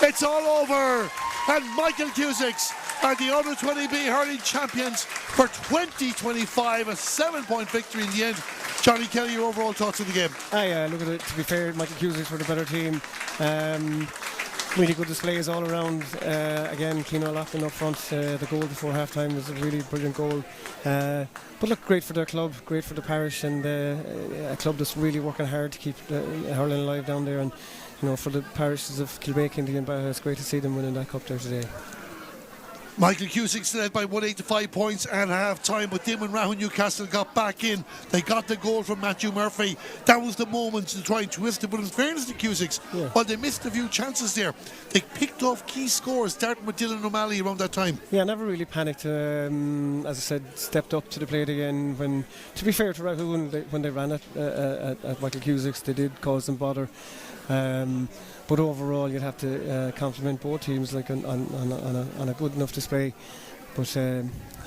It's all over, and Michael Cusacks are the under 20B hurling champions for 2025. A 7-point victory in the end. Johnny Kelly, your overall thoughts on the game? Look at it. To be fair, Michael Cusacks were the better team. Really good displays all around. Again, Keane Loughlin up front. The goal before half-time was a really brilliant goal. But look, great for their club, great for the parish, and a club that's really working hard to keep hurling alive down there. And for the parishes of Kilbake and Baha, it's great to see them winning that cup there today. Michael Cusacks led by 185 points at half time, but then when Rahoon Newcastle got back in, they got the goal from Matthew Murphy. That was the moment to try and twist it. But in fairness to Cusacks, while they missed a few chances there, they picked off key scores, starting with Dylan O'Malley around that time. Yeah, never really panicked. As I said, stepped up to the plate again. When, to be fair to Rahoon, when they ran at Michael Cusacks, they did cause them bother. But overall, you'd have to compliment both teams on a good enough display. But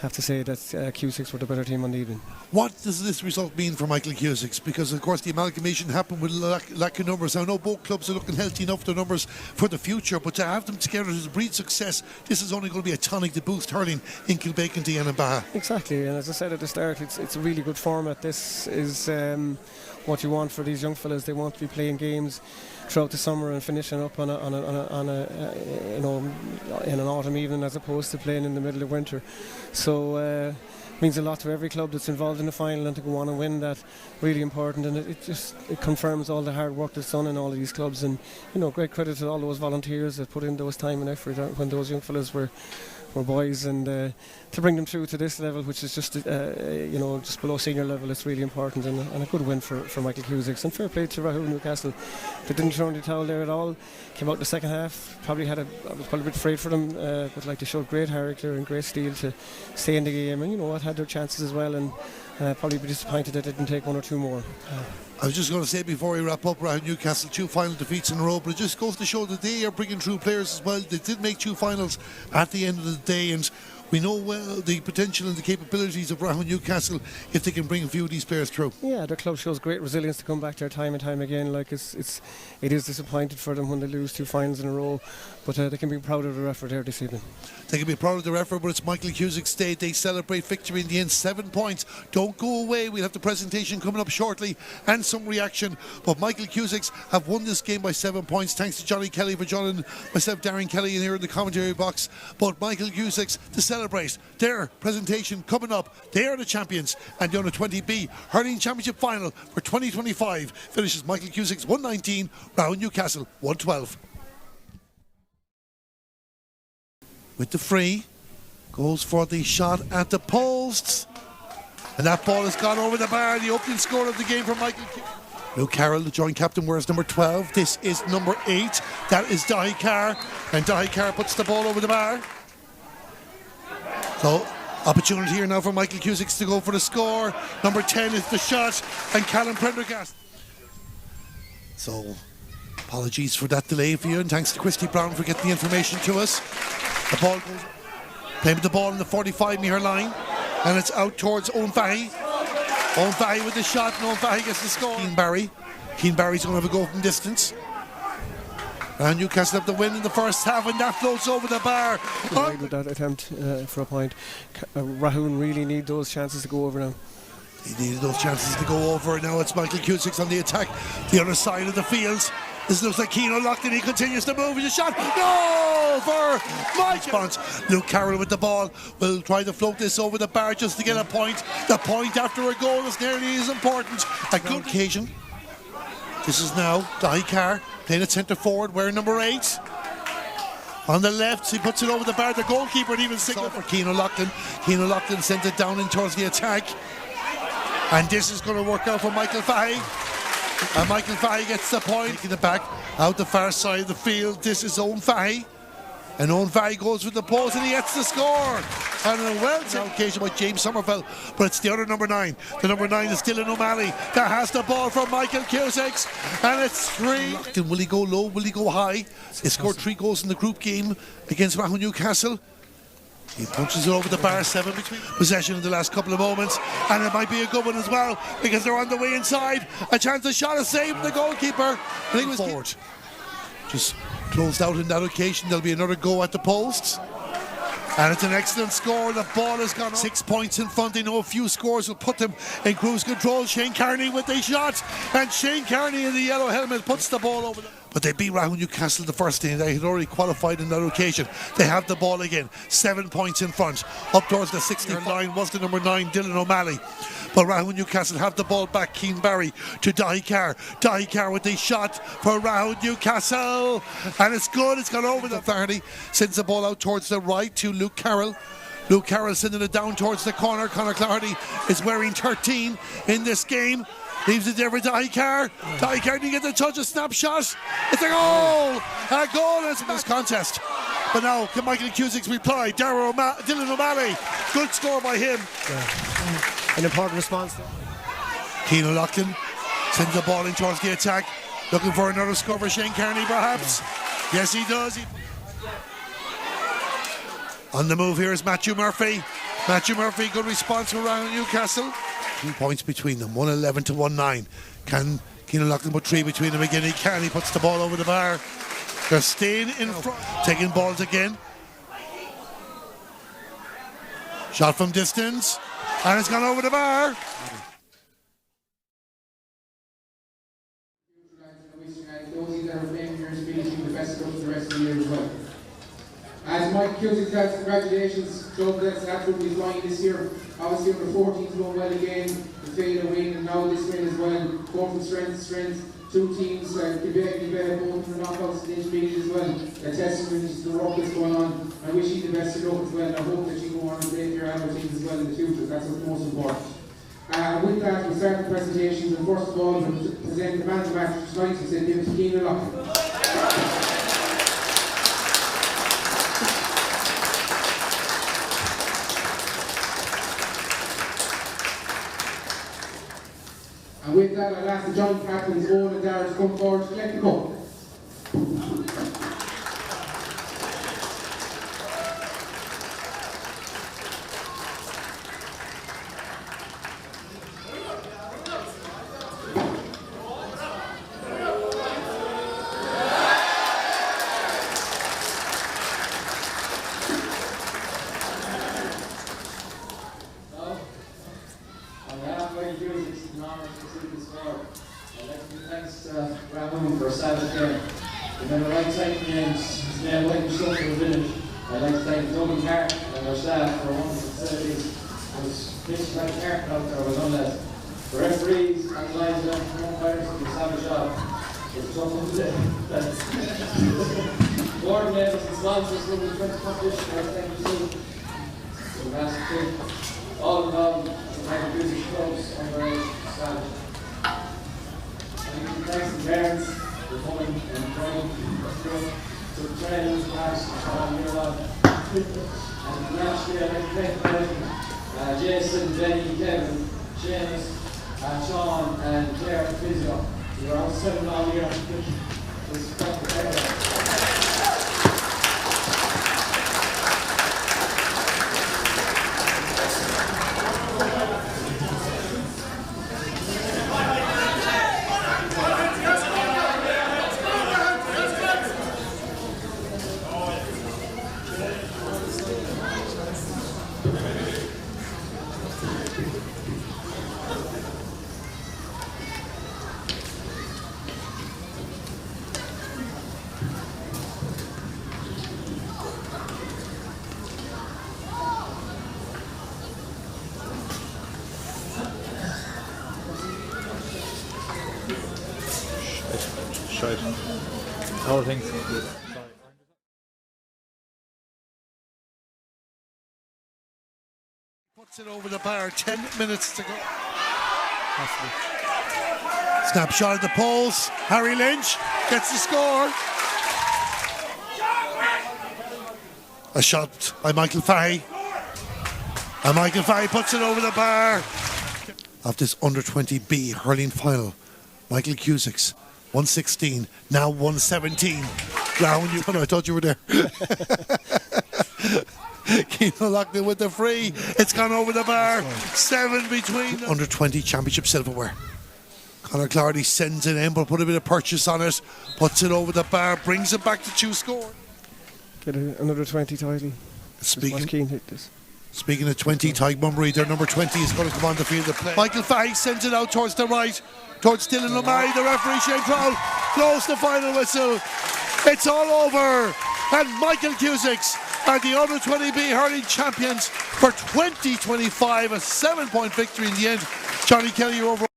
have to say that Cusacks were the better team on the evening. What does this result mean for Michael Cusacks? Because of course the amalgamation happened with lack of numbers. I know both clubs are looking healthy enough their numbers for the future, but to have them together to breed success, this is only going to be a tonic to boost hurling in Kilbake and Baha. Exactly, and as I said at the start, it's a really good format. This is what you want for these young fellas. They want to be playing games throughout the summer and finishing up on a in an autumn evening as opposed to playing in the middle of winter. So means a lot to every club that's involved in the final, and to go on and win that, really important. And it confirms all the hard work that's done in all of these clubs, and great credit to all those volunteers that put in those time and effort when those young fellas were boys, and to bring them through to this level, which is just just below senior level, it's really important, and a good win for Michael Cusacks. And fair play to Rahoon Newcastle. They didn't throw in the towel there at all. Came out in the second half. I was probably a bit afraid for them, but they showed great character and great steel to stay in the game, and had their chances as well, and probably be disappointed that they didn't take one or two more. I was just going to say before we wrap up, Rahoon Newcastle 2 final defeats in a row, but it just goes to show that they are bringing through players as well. They did make 2 finals at the end of the day, and we know well the potential and the capabilities of Rahoon Newcastle if they can bring a few of these players through. Yeah, their club shows great resilience to come back there time and time again. It is disappointed for them when they lose 2 finals in a row, but they can be proud of their effort there this evening. They can be proud of their effort, but it's Michael Cusacks' day. They celebrate victory in the end. 7 points. Don't go away. We'll have the presentation coming up shortly and some reaction. But Michael Cusacks have won this game by 7 points. Thanks to Johnny Kelly for joining myself, Darren Kelly, in here in the commentary box. But Michael Cusacks to celebrate their presentation coming up. They are the champions, and the under 20B hurling championship final for 2025 finishes Michael Cusacks 119, Rahoon Newcastle 112. With the free, goes for the shot at the posts, and that ball has gone over the bar. The opening score of the game for Michael Cusacks. Luke Carroll, the joint captain, wears number 12. This is number 8. That is Di Carr, and Di Carr puts the ball over the bar. So opportunity here now for Michael Cusacks to go for the score. Number 10 is the shot, and Callum Prendergast. So Apologies for that delay for you, and thanks to Christy Brown for getting the information to us. The ball goes, playing with the ball in the 45-metre line, and it's out towards Owen Fahey. Owen Fahey with the shot, and Owen Fahey gets the score. Keane Barry's going to have a go from distance. And Newcastle have the win in the first half, and that floats over the bar. With that attempt for a point. Rahoon really need those chances to go over now. He needed those chances to go over. Now it's Michael Cusacks on the attack, the other side of the field. This looks like Keane O'Loughlin. He continues to move with a shot. No for Mike. Luke Carroll with the ball will try to float this over the bar just to get a point. The point after a goal is nearly as important. A good occasion. This is now Dahi Carr playing at centre forward, wearing number 8. On the left, he puts it over the bar. The goalkeeper even signaled for Keane O'Loughlin. Keane O'Loughlin sent it down in towards the attack. And this is going to work out for Michael Fahey. And Michael Fahey gets the point. Taking it back out the far side of the field. This is Owen Fahey. And Owen Fahey goes with the post and he gets the score. And a well-done occasion by James Somerville. But it's the other number 9. The number 9 is Dylan O'Malley. That has the ball from Michael Cusacks. And it's 3. Will he go low? Will he go high? He scored 3 goals in the group game against Rahoon Newcastle. He punches it over the bar, 7 between possession in the last couple of moments, and it might be a good one as well because they're on the way inside. A chance to shot, a save from the goalkeeper. I think it was forward. Just closed out in that occasion. There'll be another go at the posts. And it's an excellent score. The ball has gone 6 points in front. They know a few scores will put them in cruise control. Shane Carney with the shot, and Shane Carney in the yellow helmet puts the ball over. But they beat Rahoon Newcastle the first day. They had already qualified on that occasion. They have the ball again. 7 points in front. Up towards the 60 line was the number 9, Dylan O'Malley. But Rahoon Newcastle have the ball back. Keane Barry to Dahi Carr. Dahi Carr with the shot for Rahoon Newcastle. And it's good. It's gone over the 30. Sends the ball out towards the right to Luke Carroll. Luke Carroll sending it down towards the corner. Conor Clarity is wearing 13 in this game. Leaves it there for Dahi Carr. Dahi Carr didn't get the touch, a snapshot. It's a goal! A goal in this contest. But now, can Michael Cusacks reply? Dylan O'Malley. Good score by him. Yeah. An important response there. Keane O'Loughlin sends the ball in towards the attack. Looking for another score for Shane Carney, perhaps. Yeah. Yes, he does. On the move here is Matthew Murphy. Matthew Murphy, good response around Newcastle. 2 points between them, 1-11 to 1-9. Can Keane O'Loughlin put 3 between them again? He can. He puts the ball over the bar. They're staying in front, taking balls again. Shot from distance, and it's gone over the bar. As Mike Cusacks says, congratulations, Club, that's absolutely flying this year. Obviously under 14's going well again, the failed win, and now this win as well, going from strength to strength. 2 teams, Quebec both in the knockouts and the intermediate as well. A testament to the work that's going on. I wish you the best of luck as well, and I hope that you go on and play for your other teams as well in the future. That's what's most important. With that, we'll start the presentations, and first of all, we'll present the man of the match tonight, who said, give it to Keane O'Loughlin. And with that, I'll ask the joint captains, Owen and Darragh, to come forward to collect the cup. Rahoon for a savage game. We've been a right side in the end. It's now waiting to show for the village. I'd like to thank Doug and Carr and our staff for wonderful facilities. It was pitched like carpet out there, was on that. The referees, analyzers, and umpires did a savage job. It was tough one today. Coordinators and sponsors for the 20 competition, I thank you too. So massive thing. All involved, the Michael Cusacks clubs, underage, savage. Thanks to parents for coming and joining to the training class on your love. And last year, I'd like to thank Jason, Benny, Kevin, Seamus, Sean, and Claire Physio. We were all 7 all year. Shite. How are things? Puts it over the bar, 10 minutes to go. Snapshot at the poles. Harry Lynch gets the score. A shot by Michael Fahey. And Michael Fahey puts it over the bar. Of this under-20B hurling final, Michael Cusacks, 116, now 117. Rahoon, I thought you were there. Keano locked in with the free. It's gone over the bar. 7 between them. Under-20 championship silverware. Conor Clardy sends it in, but put a bit of purchase on it. Puts it over the bar, brings it back to 2 score. Get another 20 title. Speaking of 20, Tyke Mumbury, their number 20 is going to come on the field of play. Michael Fahey sends it out towards the right, towards Dylan Lamay. The referee, Shane Crowell, blows the final whistle. It's all over. And Michael Cusacks are the under-20B hurling champions for 2025. A 7-point victory in the end. Johnny Kelly, you're over.